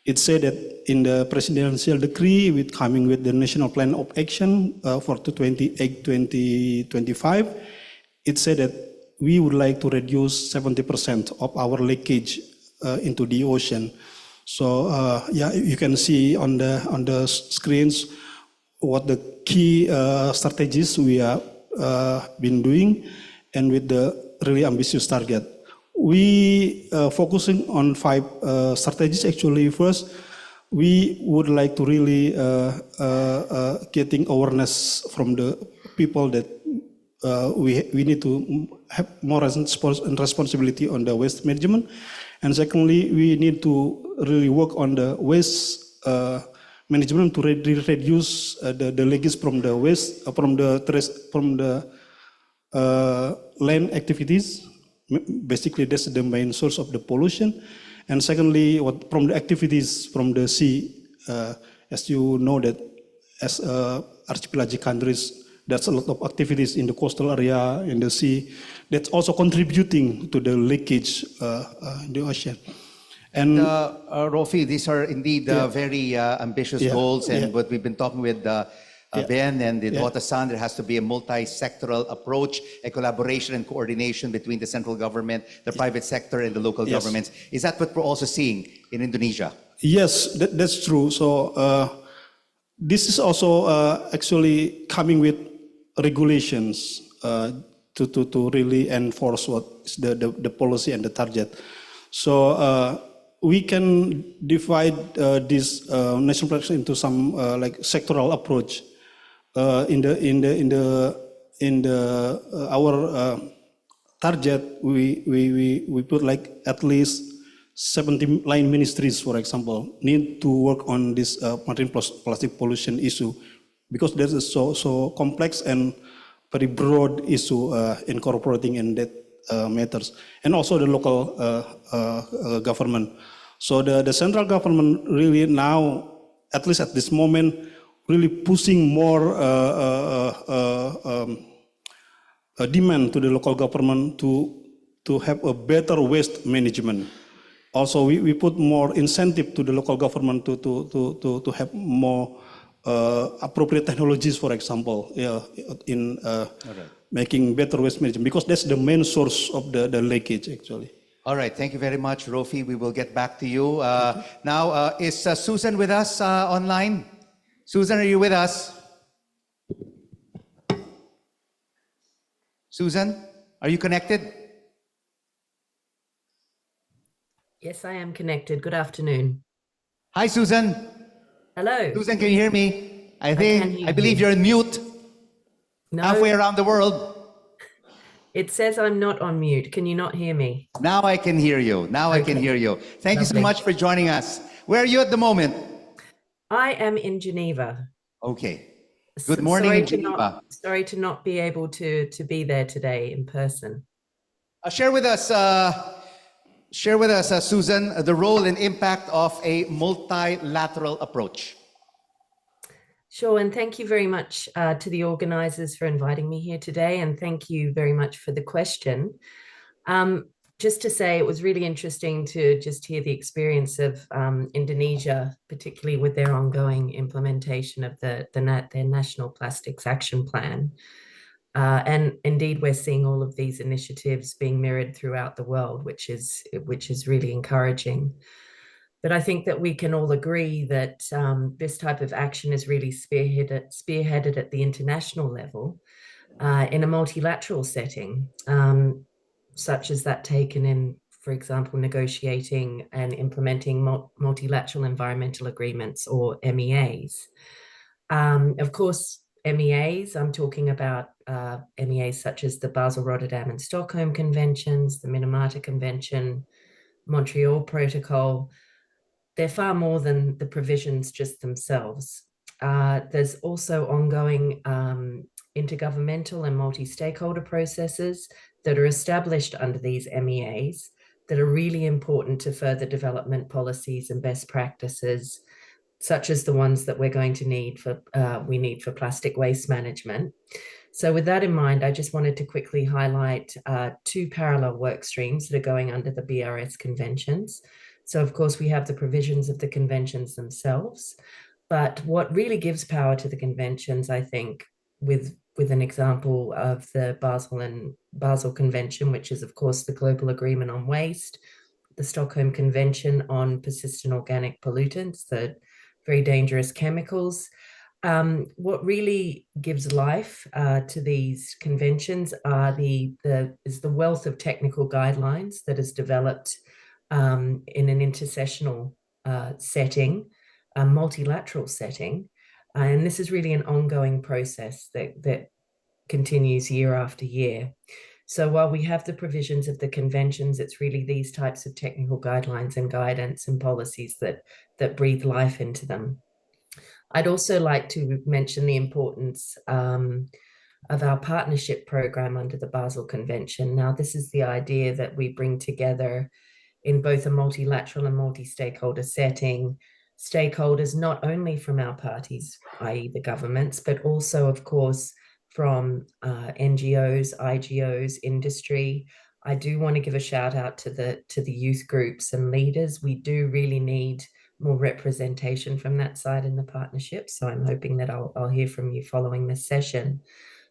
It said that in the presidential decree coming with the National Plan of Action for 2028-2025, it said that we would like to reduce 70% of our leakage into the ocean. So yeah, you can see on the screens what the key strategies we have been doing, and with the really ambitious target. We focusing on 5 strategies actually. First, we would like to really getting awareness from the people that we need to have more responsibility on the waste management. And secondly, we need to really work on the waste management to reduce the leakage from the waste, from the land activities. Basically, that's the main source of the pollution. And secondly, from the activities from the sea. As you know that as archipelagic countries, there's a lot of activities in the coastal area, in the sea, that's also contributing to the leakage in the ocean. And Rofi, these are indeed very ambitious goals, and what we've been talking with Bhen and the Hotta-san, there has to be a multi-sectoral approach, a collaboration and coordination between the central government, the private sector, and the local governments. Is that what we're also seeing in Indonesia? Yes, that's true. So this is also actually coming with regulations to really enforce what is the policy and the target. So we can divide this national plan into some like sectoral approach. Our target, we put like at least 70 line ministries, for example, need to work on this marine plastic pollution issue, because that is so complex and very broad issue incorporating in that matters, and also the local government. So the central government really now, at least at this moment, really pushing more demand to the local government to have a better waste management. Also, we put more incentive to the local government to have more appropriate technologies, for example, in making better waste management, because that's the main source of the leakage, actually. All right, thank you very much, Rofi. We will get back to you. Now, is Susan with us online? Susan, are you with us? Susan, are you connected? Yes, I am connected. Good afternoon. Hi, Susan. Hello. Susan, can you hear me? I believe you. you're on mute. No, Halfway around the world. it says I'm not on mute. Can you not hear me? Now I can hear you. I can hear you. Thank you so much for joining us. Where are you at the moment? I am in Geneva. Okay. Good morning in Geneva. Sorry to not be able to be there today in person. Share with us Share with us, Susan, the role and impact of a multilateral approach. Sure, and thank you very much to the organizers for inviting me here today, and thank you very much for the question. Just to say, it was really interesting to just hear the experience of Indonesia, particularly with their ongoing implementation of their National Plastics Action Plan. And indeed, we're seeing all of these initiatives being mirrored throughout the world, which is really encouraging. But I think that we can all agree that this type of action is really spearheaded at the international level in a multilateral setting, such as that taken in, for example, negotiating and implementing multilateral environmental agreements, or MEAs. Of course, MEAs, I'm talking about MEAs such as the Basel, Rotterdam, and Stockholm Conventions, the Minamata Convention, Montreal Protocol. They're far more than the provisions just themselves. There's also ongoing intergovernmental and multi-stakeholder processes that are established under these MEAs that are really important to further development policies and best practices, such as the ones that we're going to need for plastic waste management. So with that in mind, I just wanted to quickly highlight two parallel work streams that are going under the BRS conventions. So of course, we have the provisions of the conventions themselves, but what really gives power to the conventions, I think, with an example of the Basel Convention, which is of course the Global Agreement on Waste, the Stockholm Convention on Persistent Organic Pollutants, the very dangerous chemicals. What really gives life to these conventions is the wealth of technical guidelines that is developed in an intersessional setting, a multilateral setting. And this is really an ongoing process that continues year after year. So while we have the provisions of the conventions, it's really these types of technical guidelines and guidance and policies that breathe life into them. I'd also like to mention the importance of our partnership program under the Basel Convention. Now, this is the idea that we bring together in both a multilateral and multi-stakeholder setting, stakeholders not only from our parties, i.e. the governments, but also, of course, from NGOs, IGOs, industry. I do want to give a shout out to the youth groups and leaders. We do really need more representation from that side in the partnership. So I'm hoping that I'll hear from you following this session.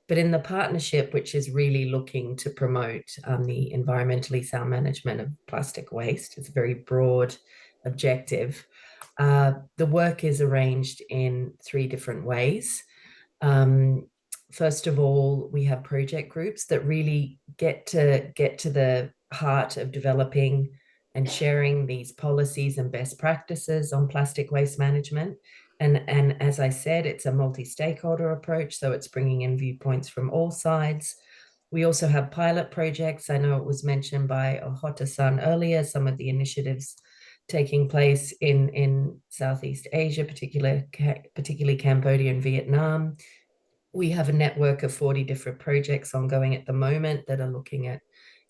But in the partnership, which is really looking to promote the environmentally sound management of plastic waste, it's a very broad objective. The work is arranged in 3 different ways. First of all, we have project groups that really get to the heart of developing and sharing these policies and best practices on plastic waste management. And as I said, it's a multi-stakeholder approach, so it's bringing in viewpoints from all sides. We also have pilot projects. I know it was mentioned by Hotta-san earlier, some of the initiatives taking place in Southeast Asia, particularly Cambodia and Vietnam. We have a network of 40 different projects ongoing at the moment that are looking at,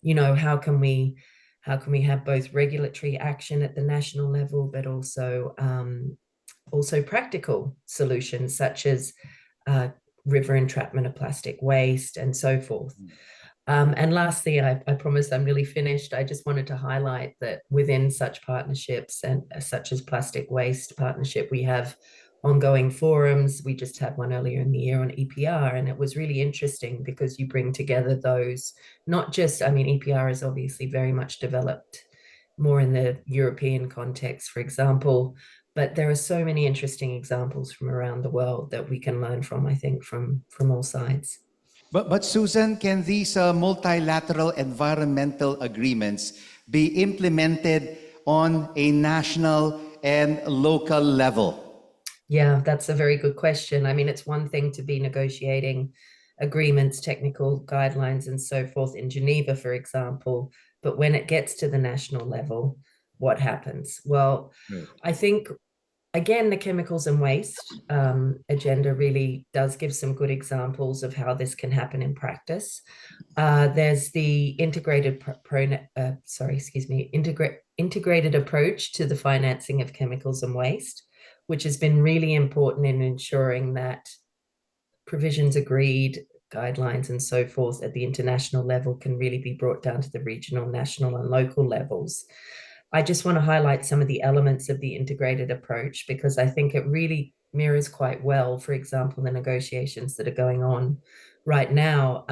how can we have both regulatory action at the national level, but also practical solutions such as river entrapment of plastic waste and so forth. And lastly, I promise I'm really finished. I just wanted to highlight that within such partnerships and such as plastic waste partnership, we have ongoing forums. We just had one earlier in the year on EPR, and it was really interesting because you bring together those, not just, EPR is obviously very much developed more in the European context, for example, but there are so many interesting examples from around the world that we can learn from, I think, from all sides. But Susan, can these multilateral environmental agreements be implemented on a national and local level? Yeah, that's a very good question. It's one thing to be negotiating agreements, technical guidelines, and so forth in Geneva, for example, but when it gets to the national level, what happens? Well, I think again, the chemicals and waste agenda really does give some good examples of how this can happen in practice. There's the integrated integrated approach to the financing of chemicals and waste, which has been really important in ensuring that provisions agreed, guidelines and so forth at the international level can really be brought down to the regional, national and local levels. I just want to highlight some of the elements of the integrated approach because I think it really mirrors quite well, for example, the negotiations that are going on right now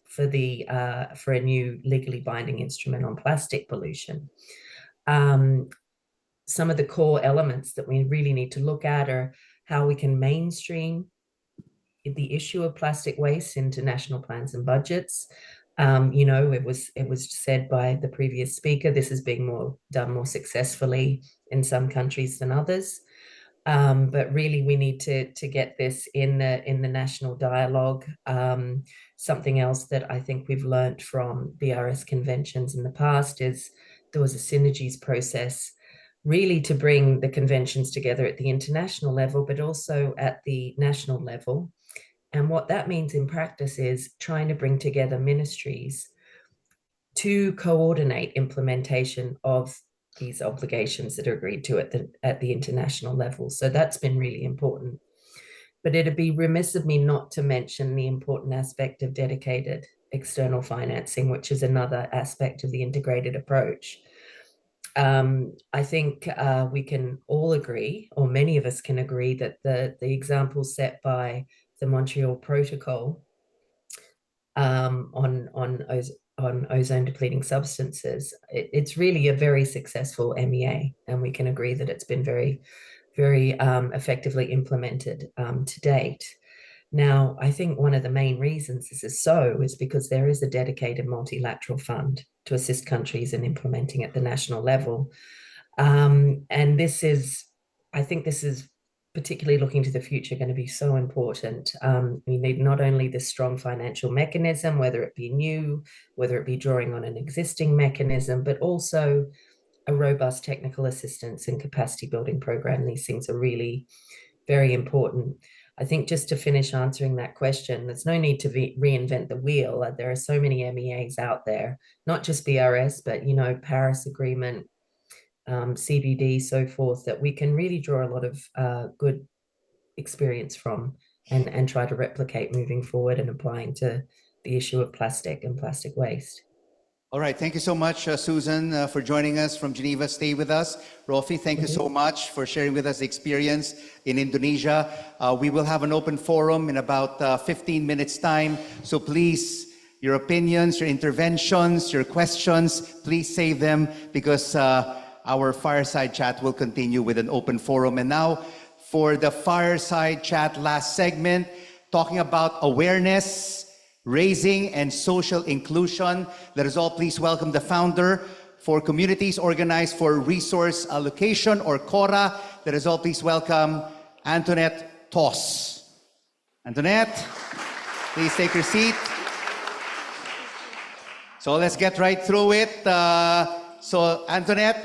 for a new legally binding instrument on plastic pollution. Some of the core elements that we really need to look at are how we can mainstream the issue of plastic waste into national plans and budgets. You know, it was said by the previous speaker, this is being done more successfully in some countries than others. But really, we need to get this in the national dialogue. Something else that I think we've learned from BRS conventions in the past is there was a synergies process really to bring the conventions together at the international level, but also at the national level. And what that means in practice is trying to bring together ministries to coordinate implementation of these obligations that are agreed to at the international level. So that's been really important. But it'd be remiss of me not to mention the important aspect of dedicated external financing, which is another aspect of the integrated approach. I think we can all agree, or many of us can agree, that the examples set by the Montreal Protocol on ozone depleting substances, it's really a very successful MEA, and we can agree that it's been very, very effectively implemented to date. Now, I think one of the main reasons this is so is because there is a dedicated multilateral fund to assist countries in implementing at the national level. And I think this is particularly looking to the future going to be so important. We need not only this strong financial mechanism, whether it be new, whether it be drawing on an existing mechanism, but also a robust technical assistance and capacity building program. These things are really very important. I think just to finish answering that question, there's no need to reinvent the wheel. There are so many MEAs out there, not just BRS, but, you know, Paris Agreement, CBD, so forth, that we can really draw a lot of good experience from and try to replicate moving forward and applying to the issue of plastic and plastic waste. All right, thank you so much, Susan, for joining us from Geneva. Stay with us. Rofi, thank you so much for sharing with us the experience in Indonesia. We will have an open forum in about 15 minutes' time. So please, your opinions, your interventions, your questions, please save them because our fireside chat will continue with an open forum. And now for the fireside chat last segment, talking about awareness, raising and social inclusion. Let us all please welcome the founder for Communities Organized for Resource Allocation, or CORA. Let us all please welcome Antoinette Toss. Antoinette, please take your seat. So let's get right through it. So Antoinette,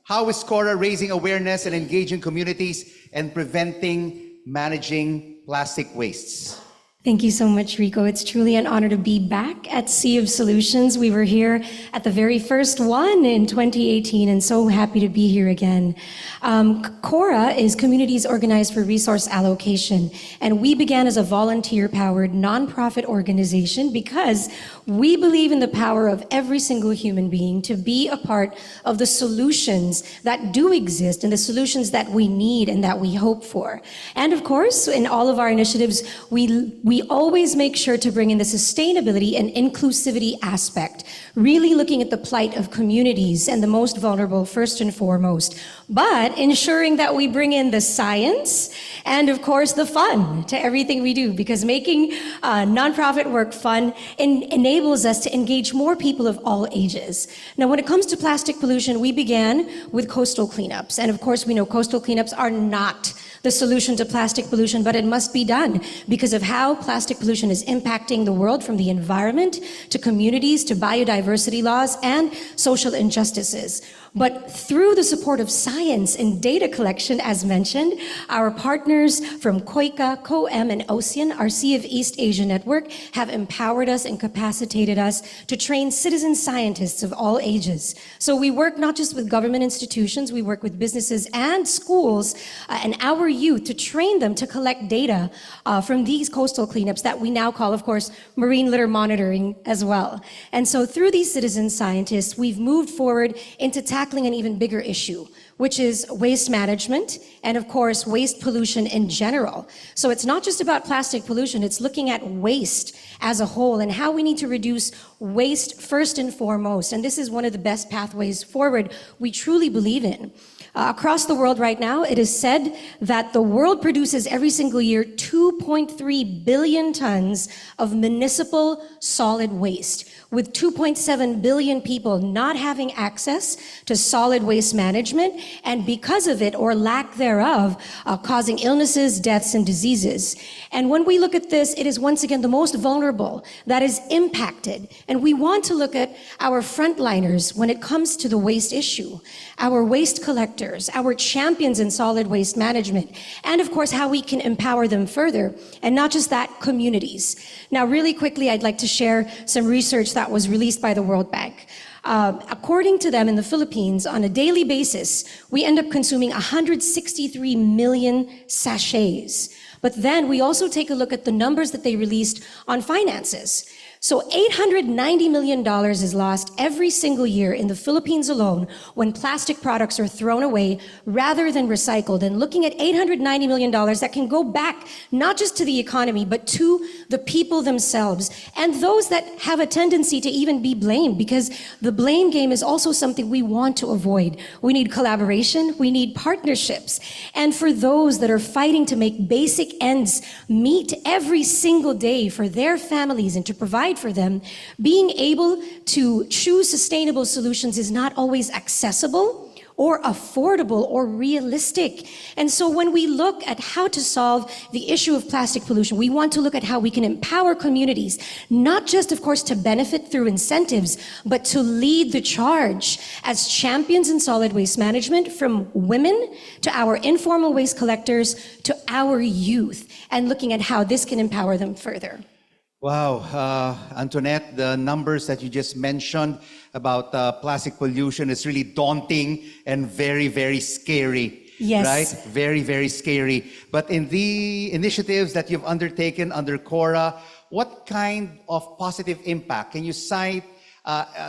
how is CORA raising awareness and engaging communities and preventing, managing plastic wastes? Thank you so much, Rico. It's truly an honor to be back at Sea of Solutions. We were here at the very first one in 2018, and so happy to be here again. CORA is Communities Organized for Resource Allocation, and we began as a volunteer-powered nonprofit organization because we believe in the power of every single human being to be a part of the solutions that do exist and the solutions that we need and that we hope for. And of course, in all of our initiatives, we always make sure to bring in the sustainability and inclusivity aspect, really looking at the plight of communities and the most vulnerable first and foremost, but ensuring that we bring in the science and of course the fun to everything we do, because making nonprofit work fun enables us to engage more people of all ages. Now, when it comes to plastic pollution, we began with coastal cleanups, and of course we know coastal cleanups are not the solution to plastic pollution, but it must be done because of how plastic pollution is impacting the world, from the environment to communities to biodiversity laws and social injustices. But through the support of science and data collection, as mentioned, our partners from COICA, COEM, and OCEAN, our Sea of East Asia network, have empowered us and capacitated us to train citizen scientists of all ages. So we work not just with government institutions, we work with businesses and schools and our youth to train them to collect data from these coastal cleanups that we now call, of course, marine litter monitoring as well. And so through these citizen scientists, we've moved forward into tackling an even bigger issue, which is waste management and, of course, waste pollution in general. So it's not just about plastic pollution, it's looking at waste as a whole and how we need to reduce waste first and foremost. And this is one of the best pathways forward we truly believe in. Across the world right now, it is said that the world produces every single year 2.3 billion tons of municipal solid waste, with 2.7 billion people not having access to solid waste management, and because of it, or lack thereof, causing illnesses, deaths, and diseases. And when we look at this, it is once again the most vulnerable that is impacted. And we want to look at our frontliners when it comes to the waste issue, our waste collectors, our champions in solid waste management, and of course, how we can empower them further, and not just that, communities. Now, really quickly, I'd like to share some research that was released by the World Bank. According to them, in the Philippines, on a daily basis, we end up consuming 163 million sachets. But then we also take a look at the numbers that they released on finances. So $890 million is lost every single year in the Philippines alone when plastic products are thrown away rather than recycled. And looking at $890 million that can go back not just to the economy, but to the people themselves and those that have a tendency to even be blamed, because the blame game is also something we want to avoid. We need collaboration, we need partnerships. And for those that are fighting to make basic ends meet every single day for their families and to provide for them, being able to choose sustainable solutions is not always accessible or affordable or realistic. And so when we look at how to solve the issue of plastic pollution, we want to look at how we can empower communities, not just, of course, to benefit through incentives, but to lead the charge as champions in solid waste management, from women to our informal waste collectors to our youth, and looking at how this can empower them further. Wow, Antoinette, the numbers that you just mentioned about plastic pollution is really daunting and very, very scary. Yes. Right? Very, very scary. But in the initiatives that you've undertaken under CORA, what kind of positive impact? Can you cite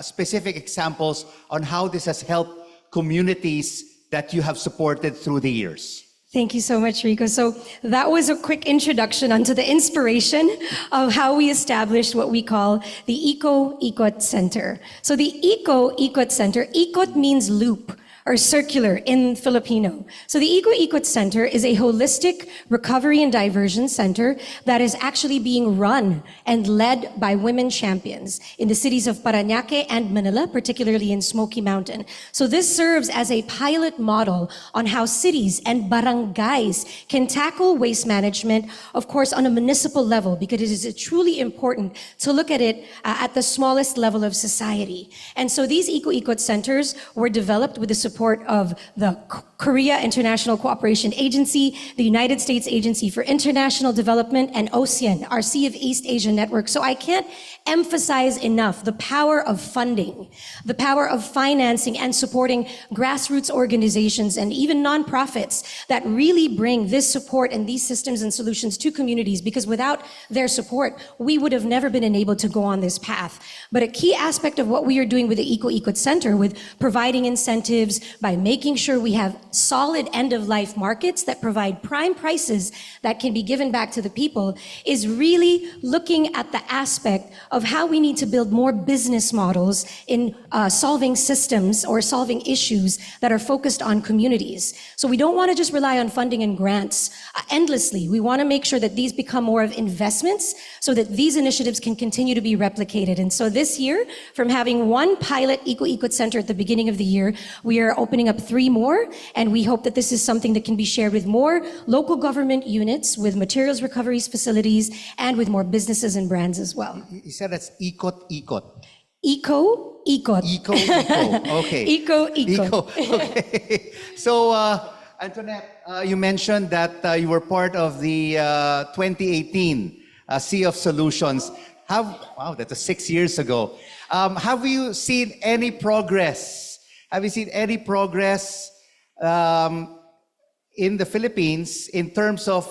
specific examples on how this has helped communities that you have supported through the years? Thank you so much, Rico. So that was a quick introduction onto the inspiration of how we established what we call the Eco-Ikot Center. So the Eco-Ikot Center, Ikot means loop or circular in Filipino. So the Eco-Ikot Center is a holistic recovery and diversion center that is actually being run and led by women champions in the cities of Parañaque and Manila, particularly in Smoky Mountain. So this serves as a pilot model on how cities and barangays can tackle waste management, of course, on a municipal level, because it is truly important to look at it at the smallest level of society. And so these Eco-Ikot centers were developed with the support of the Korea International Cooperation Agency, the United States Agency for International Development, and OCEAN, our Sea of East Asia network. So I can't emphasize enough the power of funding, the power of financing and supporting grassroots organizations and even nonprofits that really bring this support and these systems and solutions to communities, because without their support, we would have never been enabled to go on this path. But a key aspect of what we are doing with the Eco-Ikot Center, with providing incentives, by making sure we have solid end-of-life markets that provide prime prices that can be given back to the people, is really looking at the aspect of how we need to build more business models in solving systems or solving issues that are focused on communities. So we don't want to just rely on funding and grants endlessly. We want to make sure that these become more of investments so that these initiatives can continue to be replicated. And so this year, from having one pilot Eco-Ikot Center at the beginning of the year, we are opening up 3 more, and we hope that this is something that can be shared with more local government units, with materials recoveries facilities, and with more businesses and brands as well. You said that's Ikot. Eco Ikot. Okay. Ikot. Okay. So, Antoinette, you mentioned that you were part of the 2018 Sea of Solutions. Wow, that was 6 years ago. Have you seen any progress? Have you seen any progress in the Philippines in terms of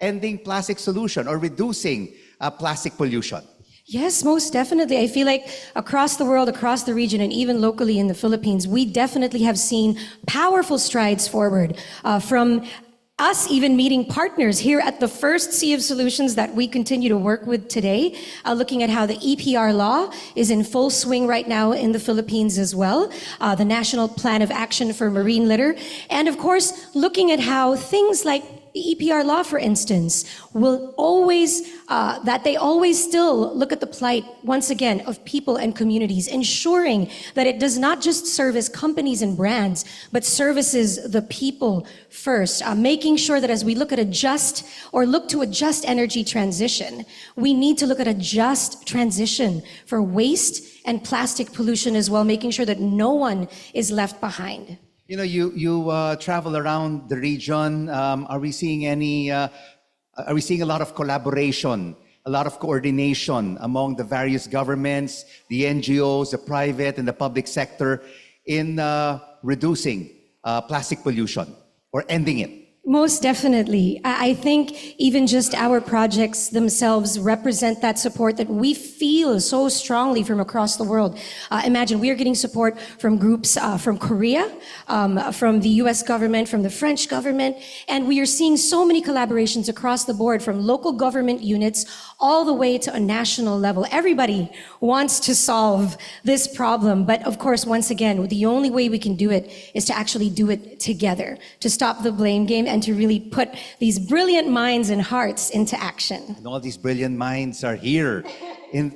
ending plastic pollution or reducing plastic pollution? Yes, most definitely. I feel like across the world, across the region, and even locally in the Philippines, we definitely have seen powerful strides forward from us even meeting partners here at the first Sea of Solutions that we continue to work with today, looking at how the EPR law is in full swing right now in the Philippines as well, the National Plan of Action for Marine Litter, and of course, looking at how things like the EPR law, for instance, will always, that they always still look at the plight, once again, of people and communities, ensuring that it does not just service companies and brands, but services the people first, making sure that as we look at a just energy transition, we need to look at a just transition for waste and plastic pollution as well, making sure that no one is left behind. You know, you travel around the region. Are we seeing a lot of collaboration, a lot of coordination among the various governments, the NGOs, the private and the public sector in reducing plastic pollution or ending it? Most definitely. I think even just our projects themselves represent that support that we feel so strongly from across the world. Imagine we are getting support from groups from Korea, from the US government, from the French government, and we are seeing so many collaborations across the board from local government units all the way to a national level. Everybody wants to solve this problem, but of course, once again, the only way we can do it is to actually do it together, to stop the blame game and to really put these brilliant minds and hearts into action. And all these brilliant minds are here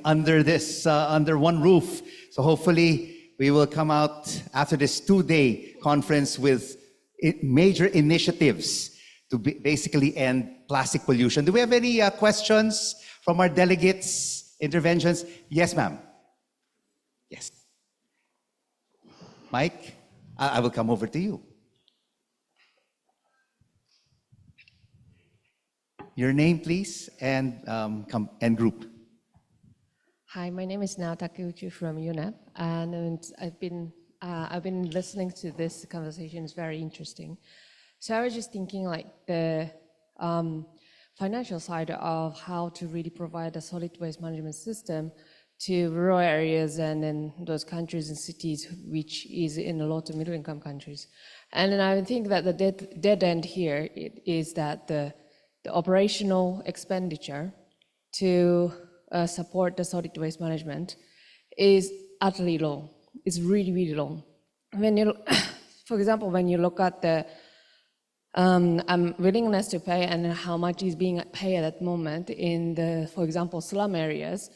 under one roof. So hopefully we will come out after this 2-day conference with major initiatives to basically end plastic pollution. Do we have any questions from our delegates, interventions? Yes, ma'am. Yes. Mike, I will come over to you. Your name, please, and group. Hi, my name is Nao Takeuchi from UNEP, and I've been listening to this conversation. It's very interesting. So I was just thinking, like the financial side of how to really provide a solid waste management system to rural areas and in those countries and cities, which is in a lot of middle-income countries. And then I think that the dead end here is that the operational expenditure to support the solid waste management is utterly low. It's really, really low. When you, for example, when you look at the willingness to pay and how much is being paid at the moment in the, for example, slum areas,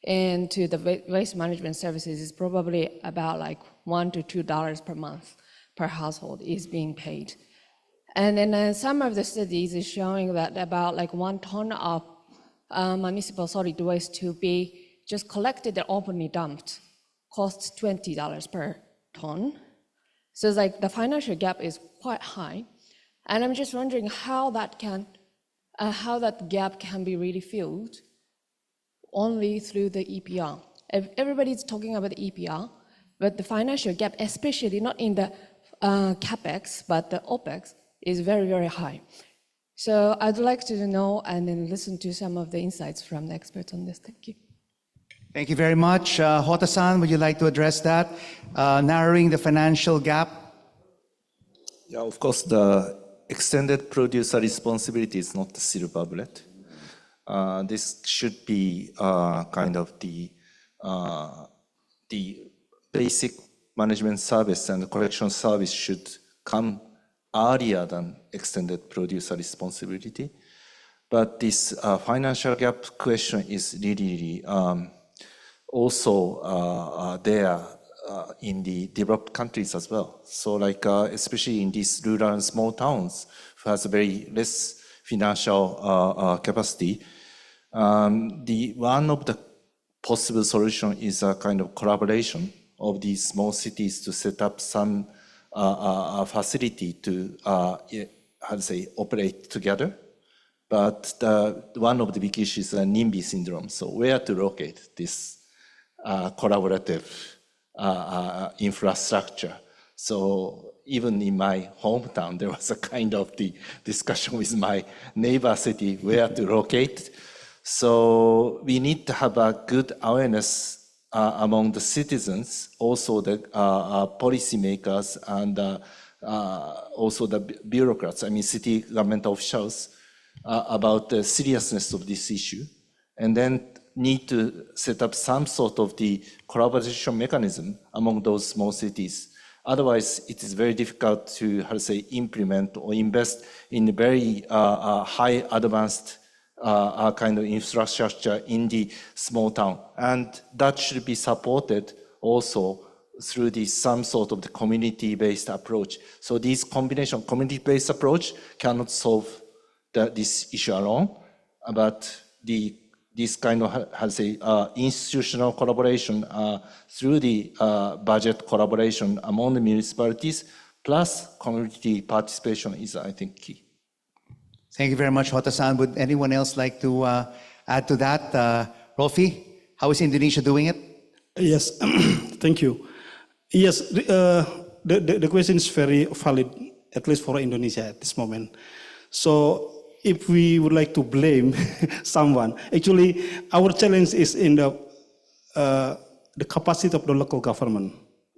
and to the waste management services is probably about like $1 to $2 per month per household is being paid. And then some of the studies is showing that about like 1 ton of municipal solid waste to be just collected and openly dumped costs $20 per ton. So it's like the financial gap is quite high. And I'm just wondering how that gap can be really filled only through the EPR. Everybody's talking about the EPR, but the financial gap, especially not in the CapEx, but the OpEx, is very, very high. So I'd like to know and then listen to some of the insights from the experts on this. Thank you. Thank you very much. Hotta-san, would you like to address that? Narrowing the financial gap? Yeah, of course, the extended producer responsibility is not the silver bullet. This should be kind of the basic management service and the collection service should come earlier than extended producer responsibility. But this financial gap question is really also there in the developed countries as well. So like, especially in these rural and small towns who has a very less financial capacity, one of the possible solution is a kind of collaboration of these small cities to set up some facility to, operate together. But one of the big issues is NIMBY syndrome. So where to locate this collaborative infrastructure? So even in my hometown, there was a kind of the discussion with my neighbor city where to locate. So we need to have a good awareness among the citizens, also the policymakers, and also the bureaucrats, city government officials, about the seriousness of this issue, and then need to set up some sort of the collaboration mechanism among those small cities. Otherwise, it is very difficult to, implement or invest in very high advanced kind of infrastructure in the small town. And that should be supported also through some sort of the community-based approach. So this combination, community-based approach cannot solve this issue alone, but this kind of institutional collaboration through the budget collaboration among the municipalities plus community participation is, I think, key. Thank you very much, Hotta-san. Would anyone else like to add to that? Rofi, how is Indonesia doing it? Yes, thank you. Yes, the question is very valid, at least for Indonesia at this moment. So if we would like to blame someone, actually our challenge is in the capacity of the local government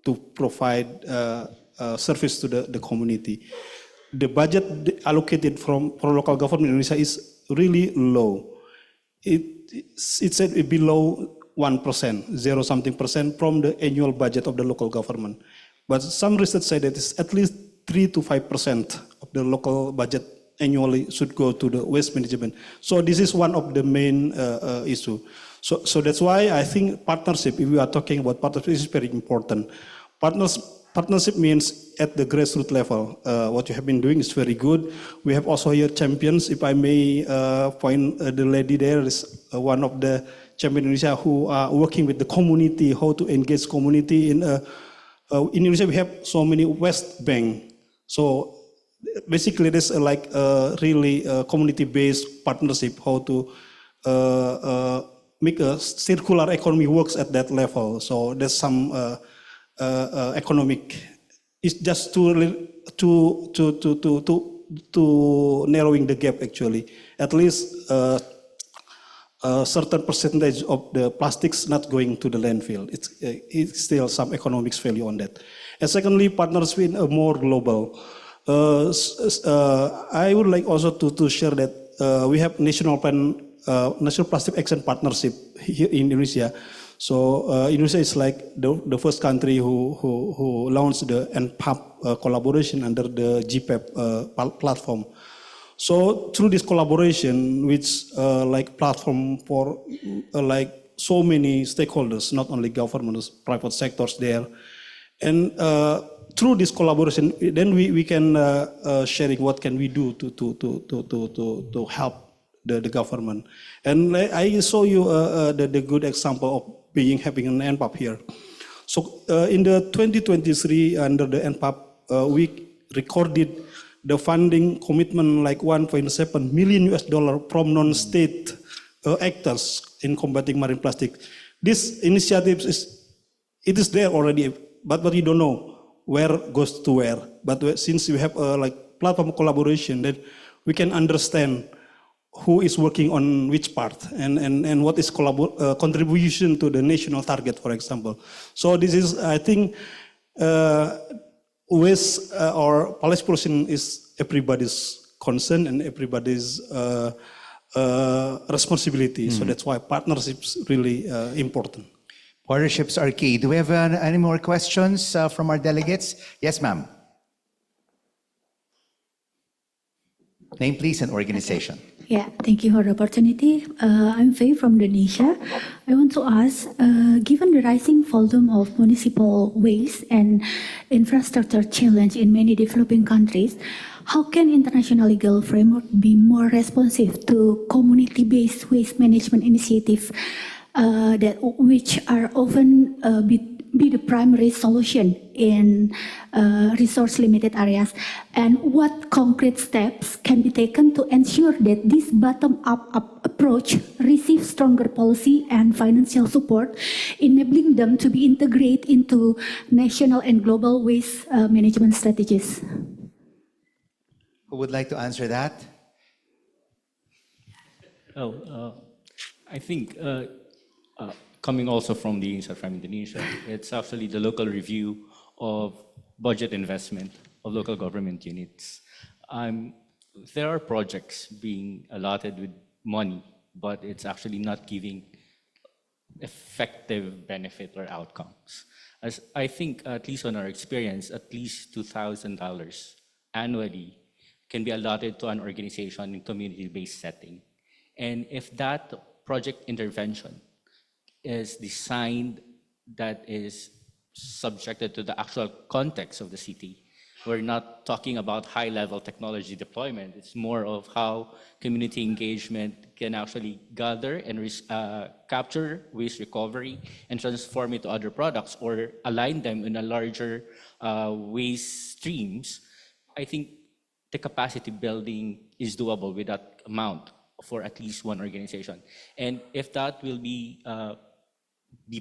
to provide service to the community. The budget allocated for local government in Indonesia is really low. It said below 1%, 0 something percent from the annual budget of the local government. But some research said that it's at least 3 to 5% of the local budget annually should go to the waste management. So this is one of the main issue. So that's why I think partnership, if we are talking about partnership, is very important. Partnership means at the grassroots level. What you have been doing is very good. We have also here champions. If I may point the lady there is one of the champions in Indonesia who are working with the community, how to engage community. In Indonesia, we have so many West Bank. So basically, there's like a really community-based partnership, how to make a circular economy works at that level. So there's some economic. It's just to narrowing the gap actually. At least a certain percentage of the plastics not going to the landfill. It's still some economics value on that. And secondly, partners with a more global. I would like also to share that we have national plastic action partnership here in Indonesia. So Indonesia is like the first country who launched the NPAP collaboration under the GPAP platform. So through this collaboration, which like platform for like so many stakeholders, not only governments, private sectors there, and through this collaboration, then we can sharing what can we do to help the government. And I show you the good example of having an NPAP here. So in the 2023 under the NPAP, we recorded the funding commitment like $1.7 million from non-state actors in combating marine plastic. This initiative is there already, but you don't know where goes to where. But since we have like platform collaboration, then we can understand who is working on which part and what is contribution to the national target, for example. So this is, I think, waste or plastic pollution is everybody's concern and everybody's responsibility. So that's why partnerships really important. Partnerships are key. Do we have any more questions from our delegates? Yes, ma'am. Name, please, and organization. Yeah, thank you for the opportunity. I'm Faye from Indonesia. I want to ask, given the rising volume of municipal waste and infrastructure challenge in many developing countries, how can international legal framework be more responsive to community-based waste management initiative which are often be the primary solution in resource-limited areas, and what concrete steps can be taken to ensure that this bottom-up approach receives stronger policy and financial support, enabling them to be integrated into national and global waste management strategies. Who would like to answer that? I think coming also from the inside from Indonesia, it's actually the local review of budget investment of local government units. There are projects being allotted with money, but it's actually not giving effective benefit or outcomes. As I think, at least on our experience, at least $2,000 annually can be allotted to an organization in community-based setting. And if that project intervention is designed that is subjected to the actual context of the city, we're not talking about high-level technology deployment. It's more of how community engagement can actually gather and capture waste recovery and transform it to other products or align them in a larger waste streams. I think the capacity building is doable with that amount for at least one organization. And if that will be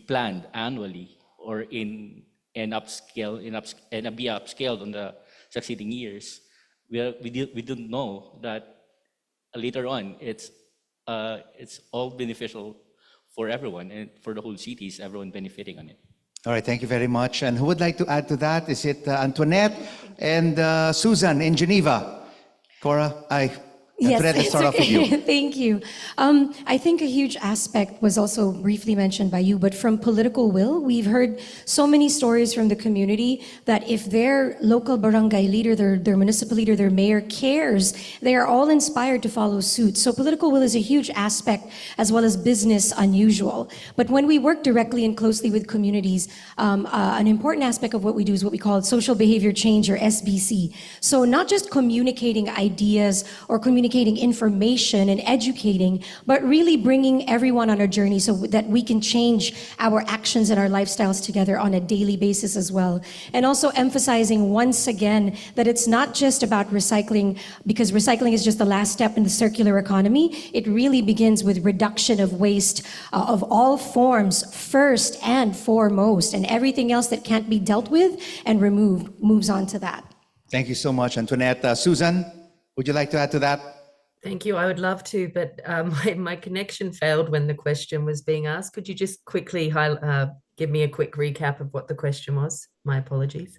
planned annually or be upscaled on the succeeding years, we don't know that later on it's all beneficial for everyone and for the whole cities, everyone benefiting on it. All right, thank you very much. And who would like to add to that? Is it Antoinette and Susan in Geneva? Cora, Antoinette, let's start off with you. Thank you. I think a huge aspect was also briefly mentioned by you, but from political will, we've heard so many stories from the community that if their local barangay leader, their municipal leader, their mayor cares, they are all inspired to follow suit. So political will is a huge aspect as well as business unusual. But when we work directly and closely with communities, an important aspect of what we do is what we call social behavior change, or SBC. So not just communicating ideas or communicating information and educating, but really bringing everyone on a journey so that we can change our actions and our lifestyles together on a daily basis as well. And also emphasizing once again that it's not just about recycling, because recycling is just the last step in the circular economy. It really begins with reduction of waste of all forms first and foremost, and everything else that can't be dealt with and removed moves on to that. Thank you so much, Antoinette. Susan, would you like to add to that? Thank you. I would love to, but my connection failed when the question was being asked. Could you just quickly give me a quick recap of what the question was? My apologies.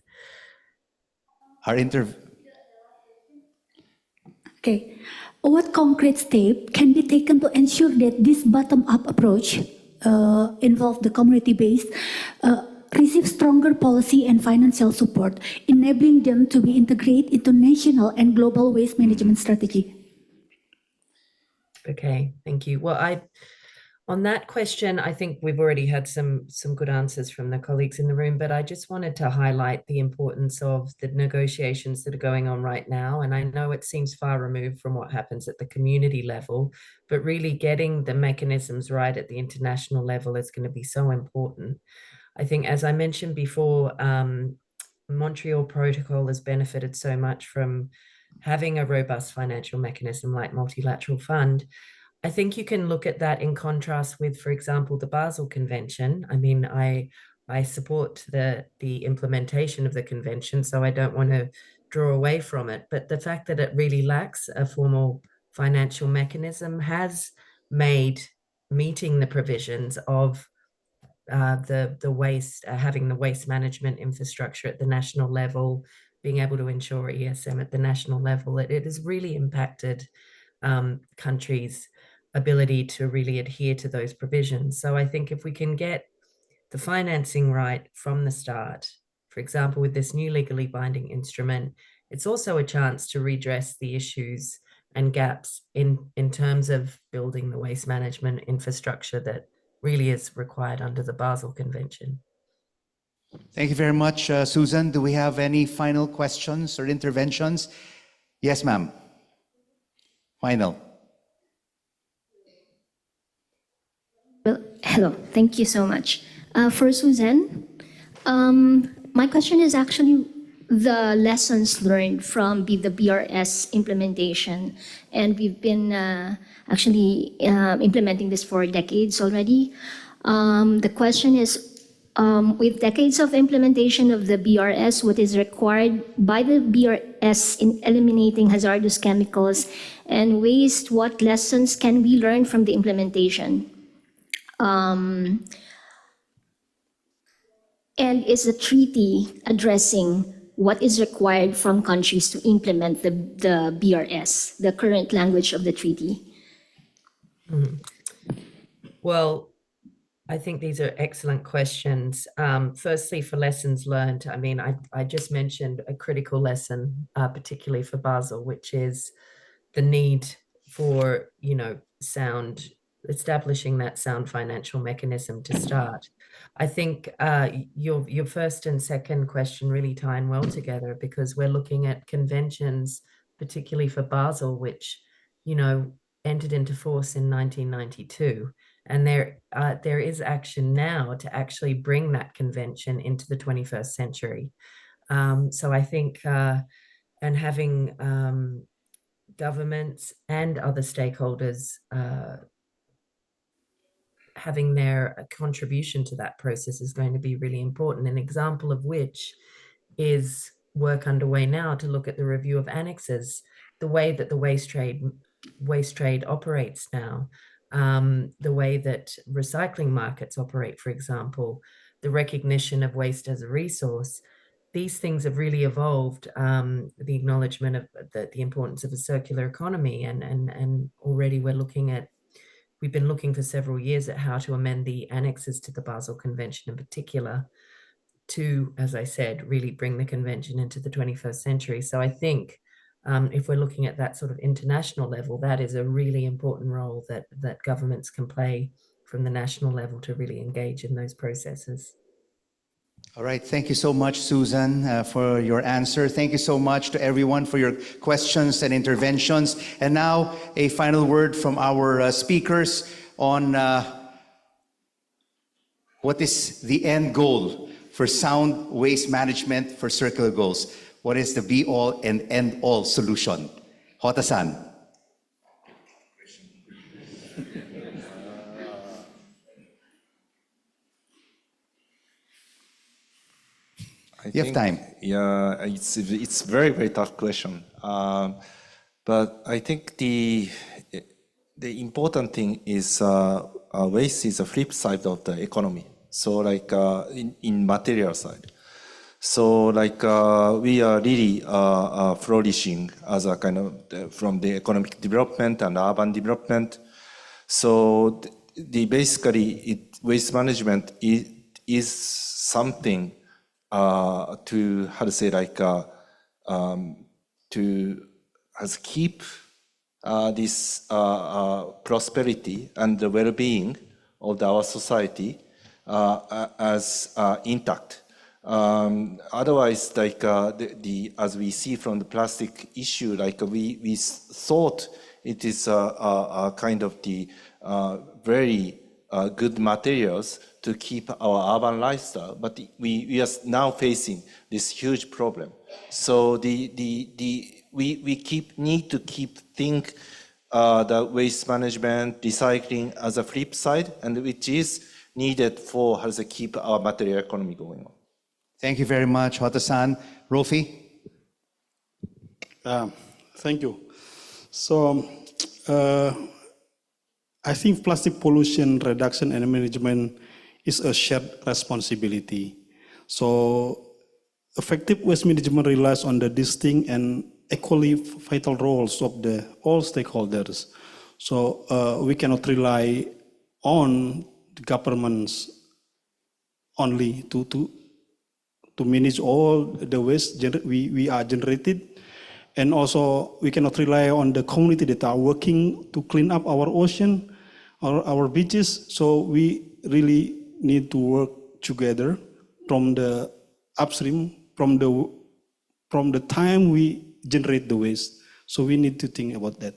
Okay. What concrete step can be taken to ensure that this bottom-up approach involve the community-based receive stronger policy and financial support, enabling them to be integrated into national and global waste management strategy? Okay, thank you. Well, on that question, I think we've already had some good answers from the colleagues in the room, but I just wanted to highlight the importance of the negotiations that are going on right now. And I know it seems far removed from what happens at the community level, but really getting the mechanisms right at the international level is going to be so important. I think, as I mentioned before, Montreal Protocol has benefited so much from having a robust financial mechanism like multilateral fund. I think you can look at that in contrast with, for example, the Basel Convention. I mean, I support the implementation of the convention, so I don't want to draw away from it. But the fact that it really lacks a formal financial mechanism has made meeting the provisions of the waste, having the waste management infrastructure at the national level, being able to ensure ESM at the national level, it has really impacted countries' ability to really adhere to those provisions. So I think if we can get the financing right from the start, for example, with this new legally binding instrument, it's also a chance to redress the issues and gaps in terms of building the waste management infrastructure that really is required under the Basel Convention. Thank you very much, Susan. Do we have any final questions or interventions? Yes, ma'am. Final. Well, Hello, thank you so much. For Suzanne, my question is actually the lessons learned from the BRS implementation. And we've been actually implementing this for decades already. The question is, with decades of implementation of the BRS, what is required by the BRS in eliminating hazardous chemicals and waste? What lessons can we learn from the implementation? And is the treaty addressing what is required from countries to implement the BRS, the current language of the treaty? Well, I think these are excellent questions. Firstly, for lessons learned, I mean, I just mentioned a critical lesson, particularly for Basel, which is the need for, establishing that sound financial mechanism to start. I think your first and second question really tie in well together, because we're looking at conventions, particularly for Basel, which, entered into force in 1992. And there is action now to actually bring that convention into the 21st century. So I think, and having governments and other stakeholders having their contribution to that process is going to be really important. An example of which is work underway now to look at the review of annexes, the way that the waste trade operates now, the way that recycling markets operate, for example, the recognition of waste as a resource. These things have really evolved, the acknowledgement of the importance of a circular economy, and already we've been looking for several years at how to amend the annexes to the Basel Convention in particular to, as I said, really bring the convention into the 21st century. So I think if we're looking at that sort of international level, that is a really important role that governments can play from the national level to really engage in those processes. All right, thank you so much, Susan, for your answer. Thank you so much to everyone for your questions and interventions. And now, a final word from our speakers on what is the end goal for sound waste management for circular goals. What is the be-all and end-all solution? Hotta-san. You have time. Yeah, it's very, very tough question. But I think the important thing is waste is a flip side of the economy. So like in material side. So like we are really flourishing as a kind of from the economic development and urban development. So basically waste management is something to how to say like to keep this prosperity and the well-being of our society as intact. Otherwise, like as we see from the plastic issue, like we thought it is a kind of the very good materials to keep our urban lifestyle, but we are now facing this huge problem. So we need to think the waste management, recycling as a flip side, and which is needed for how to keep our material economy going on. Thank you very much, Hotta-san. Rofi? Thank you. So I think plastic pollution reduction and management is a shared responsibility. So effective waste management relies on the distinct and equally vital roles of all stakeholders. So we cannot rely on the governments only to manage all the waste we are generated. And also we cannot rely on the community that are working to clean up our ocean, our beaches. So we really need to work together from the upstream, from the time we generate the waste. So we need to think about that.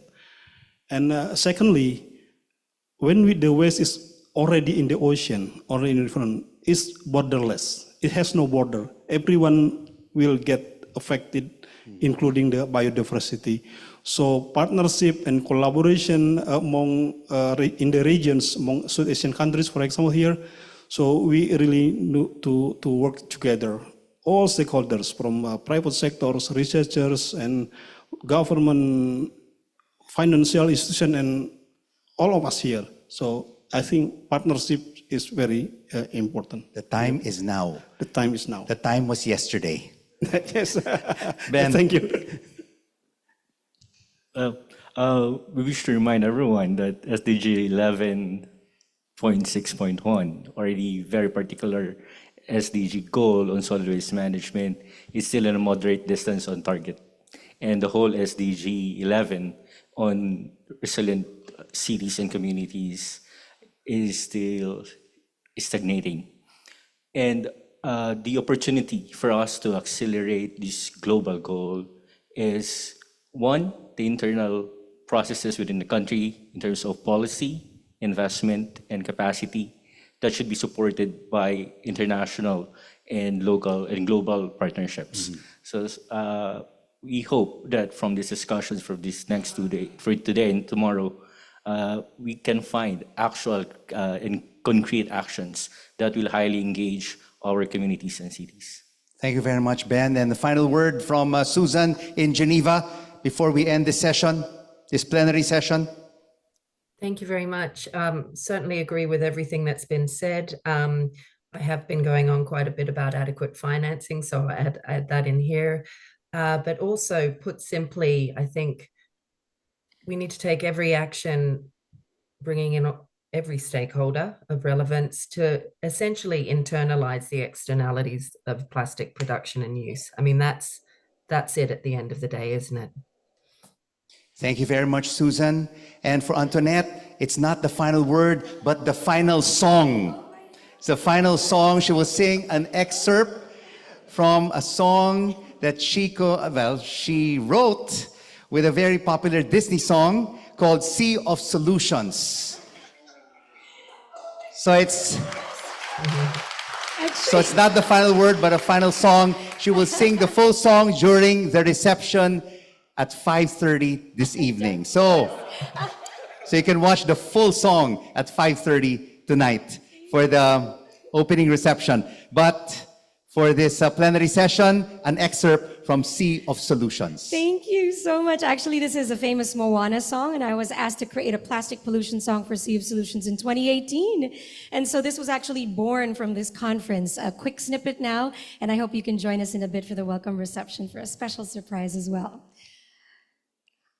And secondly, when the waste is already in the ocean, already in the front, is borderless. It has no border. Everyone will get affected, including the biodiversity. So partnership and collaboration among in the regions, among South Asian countries, for example, here. So we really need to work together. All stakeholders from private sectors, researchers, and government, financial institution, and all of us here. So I think partnership is very important. The time is now. The time is now. The time was yesterday. Yes. Bhen. Thank you. We wish to remind everyone that SDG 11.6.1, or the very particular SDG goal on solid waste management, is still in a moderate distance on target. And the whole SDG 11 on resilient cities and communities is still stagnating. And the opportunity for us to accelerate this global goal is, one, the internal processes within the country in terms of policy, investment, and capacity that should be supported by international and local and global partnerships. So we hope that from these discussions for this next 2 days, for today and tomorrow, we can find actual and concrete actions that will highly engage our communities and cities. Thank you very much, Bhen. And the final word from Susan in Geneva before we end this session, this plenary session. Thank you very much. Certainly agree with everything that's been said. I have been going on quite a bit about adequate financing, so I add that in here. But also, put simply, I think we need to take every action, bringing in every stakeholder of relevance to essentially internalize the externalities of plastic production and use. I mean, that's it at the end of the day, isn't it? Thank you very much, Susan. And for Antoinette, it's not the final word, but the final song. It's the final song. She will sing an excerpt from a song that she wrote with a very popular Disney song called Sea of Solutions. So it's not the final word, but a final song. She will sing the full song during the reception at 5:30 this evening. So you can watch the full song at 5:30 tonight for the opening reception. But for this plenary session, an excerpt from Sea of Solutions. Thank you so much. Actually, this is a famous Moana song, and I was asked to create a plastic pollution song for Sea of Solutions in 2018. And so this was actually born from this conference. A quick snippet now, and I hope you can join us in a bit for the welcome reception for a special surprise as well.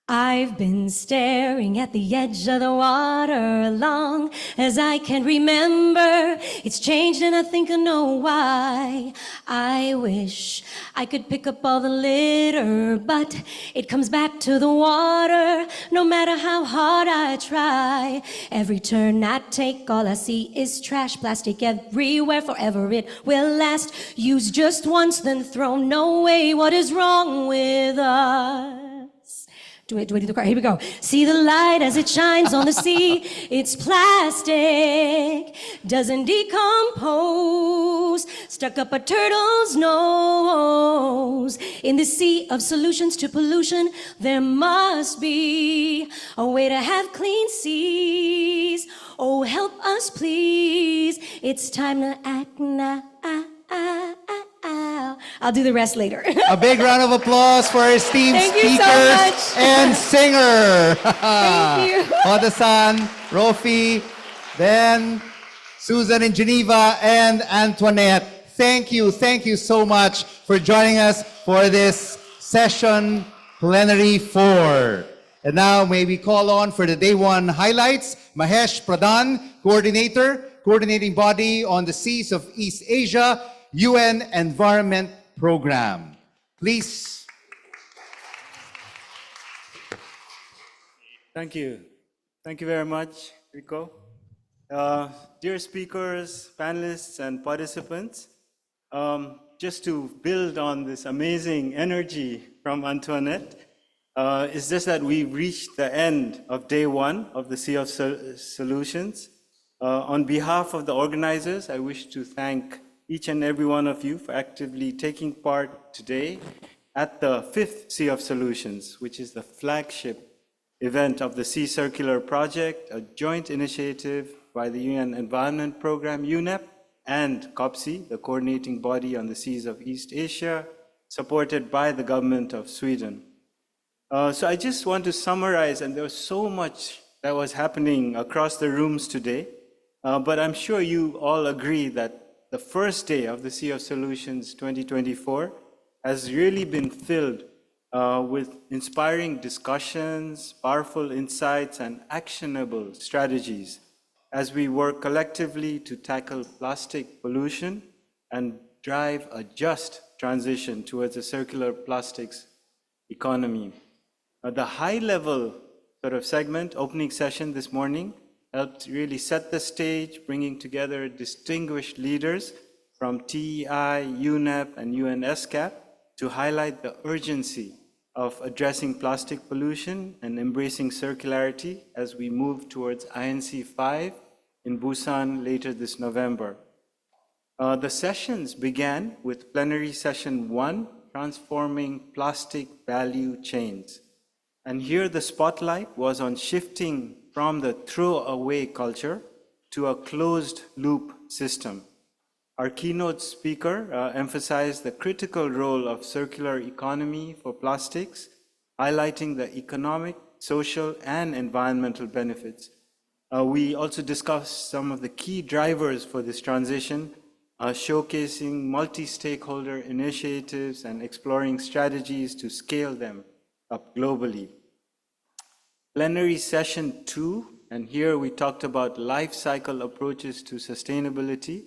I've been staring at the edge of the water long as I can remember. It's changed and I think I know why. I wish I could pick up all the litter, but it comes back to the water no matter how hard I try. Every turn I take, all I see is trash, plastic everywhere, forever it will last. Used just once, then thrown away. What is wrong with us? Do I do the card? Here we go. See the light as it shines on the sea. It's plastic, doesn't decompose. Stuck up a turtle's nose. In the sea of solutions to pollution, there must be a way to have clean seas. Oh, help us, please. It's time to act now. I'll do the rest later. A big round of applause for our esteemed Thank you speakers so much. and singer. Thank you. Hotta-san, Rofi, Bhen, Susan in Geneva, and Antoinette. Thank you so much for joining us for this session plenary 4. And now may we call on for the day 1 highlights, Mahesh Pradhan, coordinating body on the seas of East Asia, UN Environment Program. Please. Thank you. Thank you very much, Rico. Dear speakers, panelists, and participants, just to build on this amazing energy from Antoinette, it's just that we've reached the end of day 1 of the Sea of Solutions. On behalf of the organizers, I wish to thank each and every one of you for actively taking part today at the 5th Sea of Solutions, which is the flagship event of the Sea Circular Project, a joint initiative by the UN Environment Programme, UNEP, and COPSI, the coordinating body on the seas of East Asia, supported by the government of Sweden. So I just want to summarize, and there was so much that was happening across the rooms today, but I'm sure you all agree that the first day of the Sea of Solutions 2024 has really been filled with inspiring discussions, powerful insights, and actionable strategies as we work collectively to tackle plastic pollution and drive a just transition towards a circular plastics economy. The high-level sort of segment, opening session this morning, helped really set the stage, bringing together distinguished leaders from TEI, UNEP, and UNESCAP to highlight the urgency of addressing plastic pollution and embracing circularity as we move towards INC 5 in Busan later this November. The sessions began with plenary session 1, Transforming Plastic Value Chains. And here the spotlight was on shifting from the throw-away culture to a closed-loop system. Our keynote speaker emphasized the critical role of circular economy for plastics, highlighting the economic, social, and environmental benefits. We also discussed some of the key drivers for this transition, showcasing multi-stakeholder initiatives and exploring strategies to scale them up globally. Plenary session 2, and here we talked about life cycle approaches to sustainability.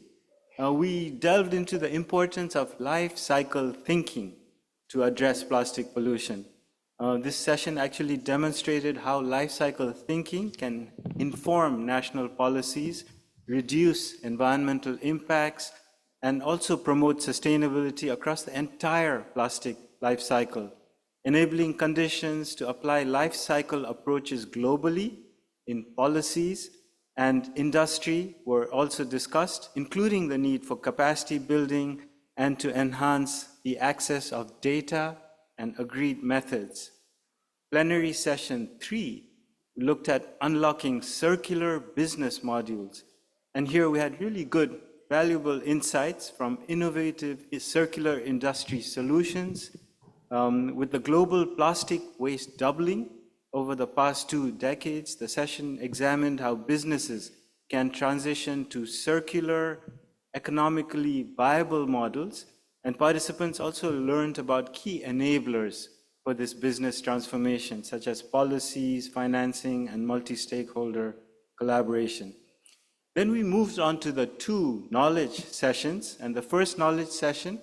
We delved into the importance of life cycle thinking to address plastic pollution. This session actually demonstrated how life cycle thinking can inform national policies, reduce environmental impacts, and also promote sustainability across the entire plastic life cycle. Enabling conditions to apply life cycle approaches globally in policies and industry were also discussed, including the need for capacity building and to enhance the access of data and agreed methods. Plenary session 3 looked at unlocking circular business modules. And here we had really good, valuable insights from innovative circular industry solutions. With the global plastic waste doubling over the past 2 decades, the session examined how businesses can transition to circular, economically viable models, and participants also learned about key enablers for this business transformation, such as policies, financing, and multi-stakeholder collaboration. Then we moved on to the 2 knowledge sessions, and the first knowledge session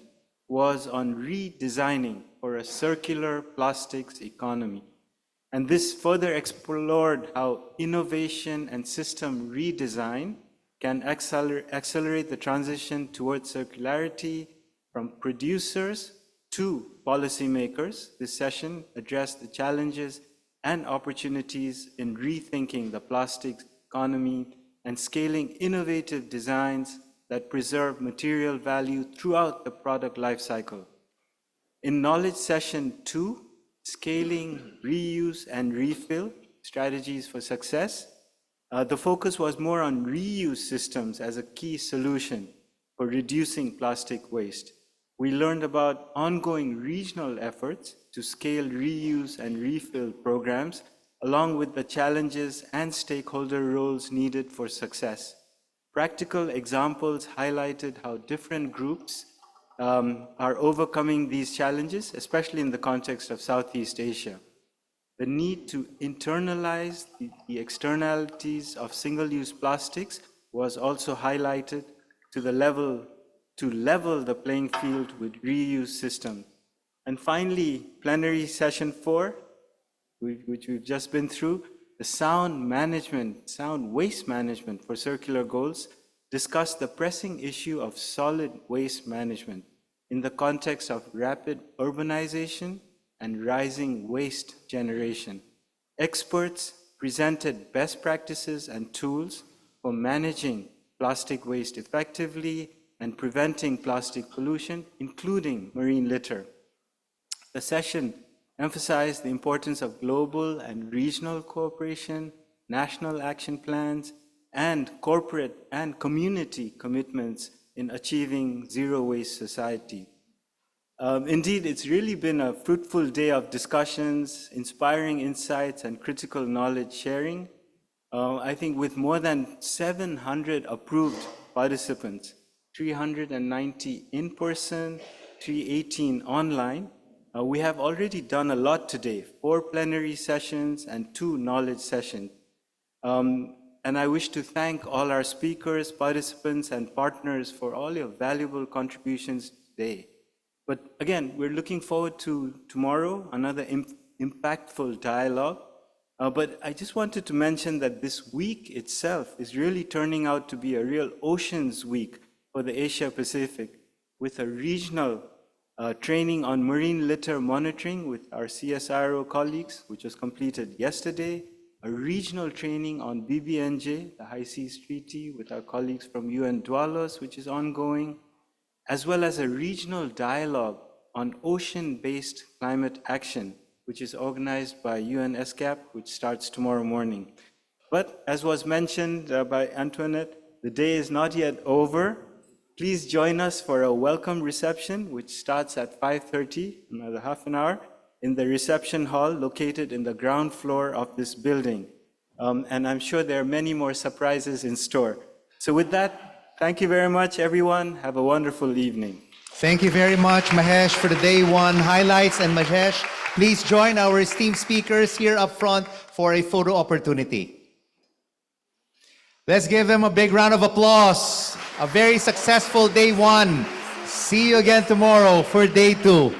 was on redesigning for a circular plastics economy. And this further explored how innovation and system redesign can accelerate the transition towards circularity from producers to policymakers. This session addressed the challenges and opportunities in rethinking the plastics economy and scaling innovative designs that preserve material value throughout the product life cycle. In knowledge session 2, scaling reuse and refill strategies for success, the focus was more on reuse systems as a key solution for reducing plastic waste. We learned about ongoing regional efforts to scale reuse and refill programs, along with the challenges and stakeholder roles needed for success. Practical examples highlighted how different groups are overcoming these challenges, especially in the context of Southeast Asia. The need to internalize the externalities of single-use plastics was also highlighted to level the playing field with reuse systems. And finally, plenary session 4, which we've just been through, the sound waste management for circular goals, discussed the pressing issue of solid waste management in the context of rapid urbanization and rising waste generation. Experts presented best practices and tools for managing plastic waste effectively and preventing plastic pollution, including marine litter. The session emphasized the importance of global and regional cooperation, national action plans, and corporate and community commitments in achieving zero-waste society. Indeed, it's really been a fruitful day of discussions, inspiring insights, and critical knowledge sharing. I think with more than 700 approved participants, 390 in person, 318 online, we have already done a lot today, 4 plenary sessions and 2 knowledge sessions. And I wish to thank all our speakers, participants, and partners for all your valuable contributions today. But again, we're looking forward to tomorrow, another impactful dialogue. But I just wanted to mention that this week itself is really turning out to be a real Oceans Week for the Asia Pacific, with a regional training on marine litter monitoring with our CSIRO colleagues, which was completed yesterday, a regional training on BBNJ, the High Seas Treaty, with our colleagues from UN Dwalos, which is ongoing, as well as a regional dialogue on ocean-based climate action, which is organized by UN SCAP, which starts tomorrow morning. But as was mentioned by Antoinette, the day is not yet over. Please join us for a welcome reception, which starts at 5:30, another half an hour, in the reception hall located in the ground floor of this building. And I'm sure there are many more surprises in store. So with that, thank you very much, everyone. Have a wonderful evening. Thank you very much, Mahesh, for the day one highlights. And Mahesh, please join our esteemed speakers here up front for a photo opportunity. Let's give them a big round of applause. A very successful day one. See you again tomorrow for day 2.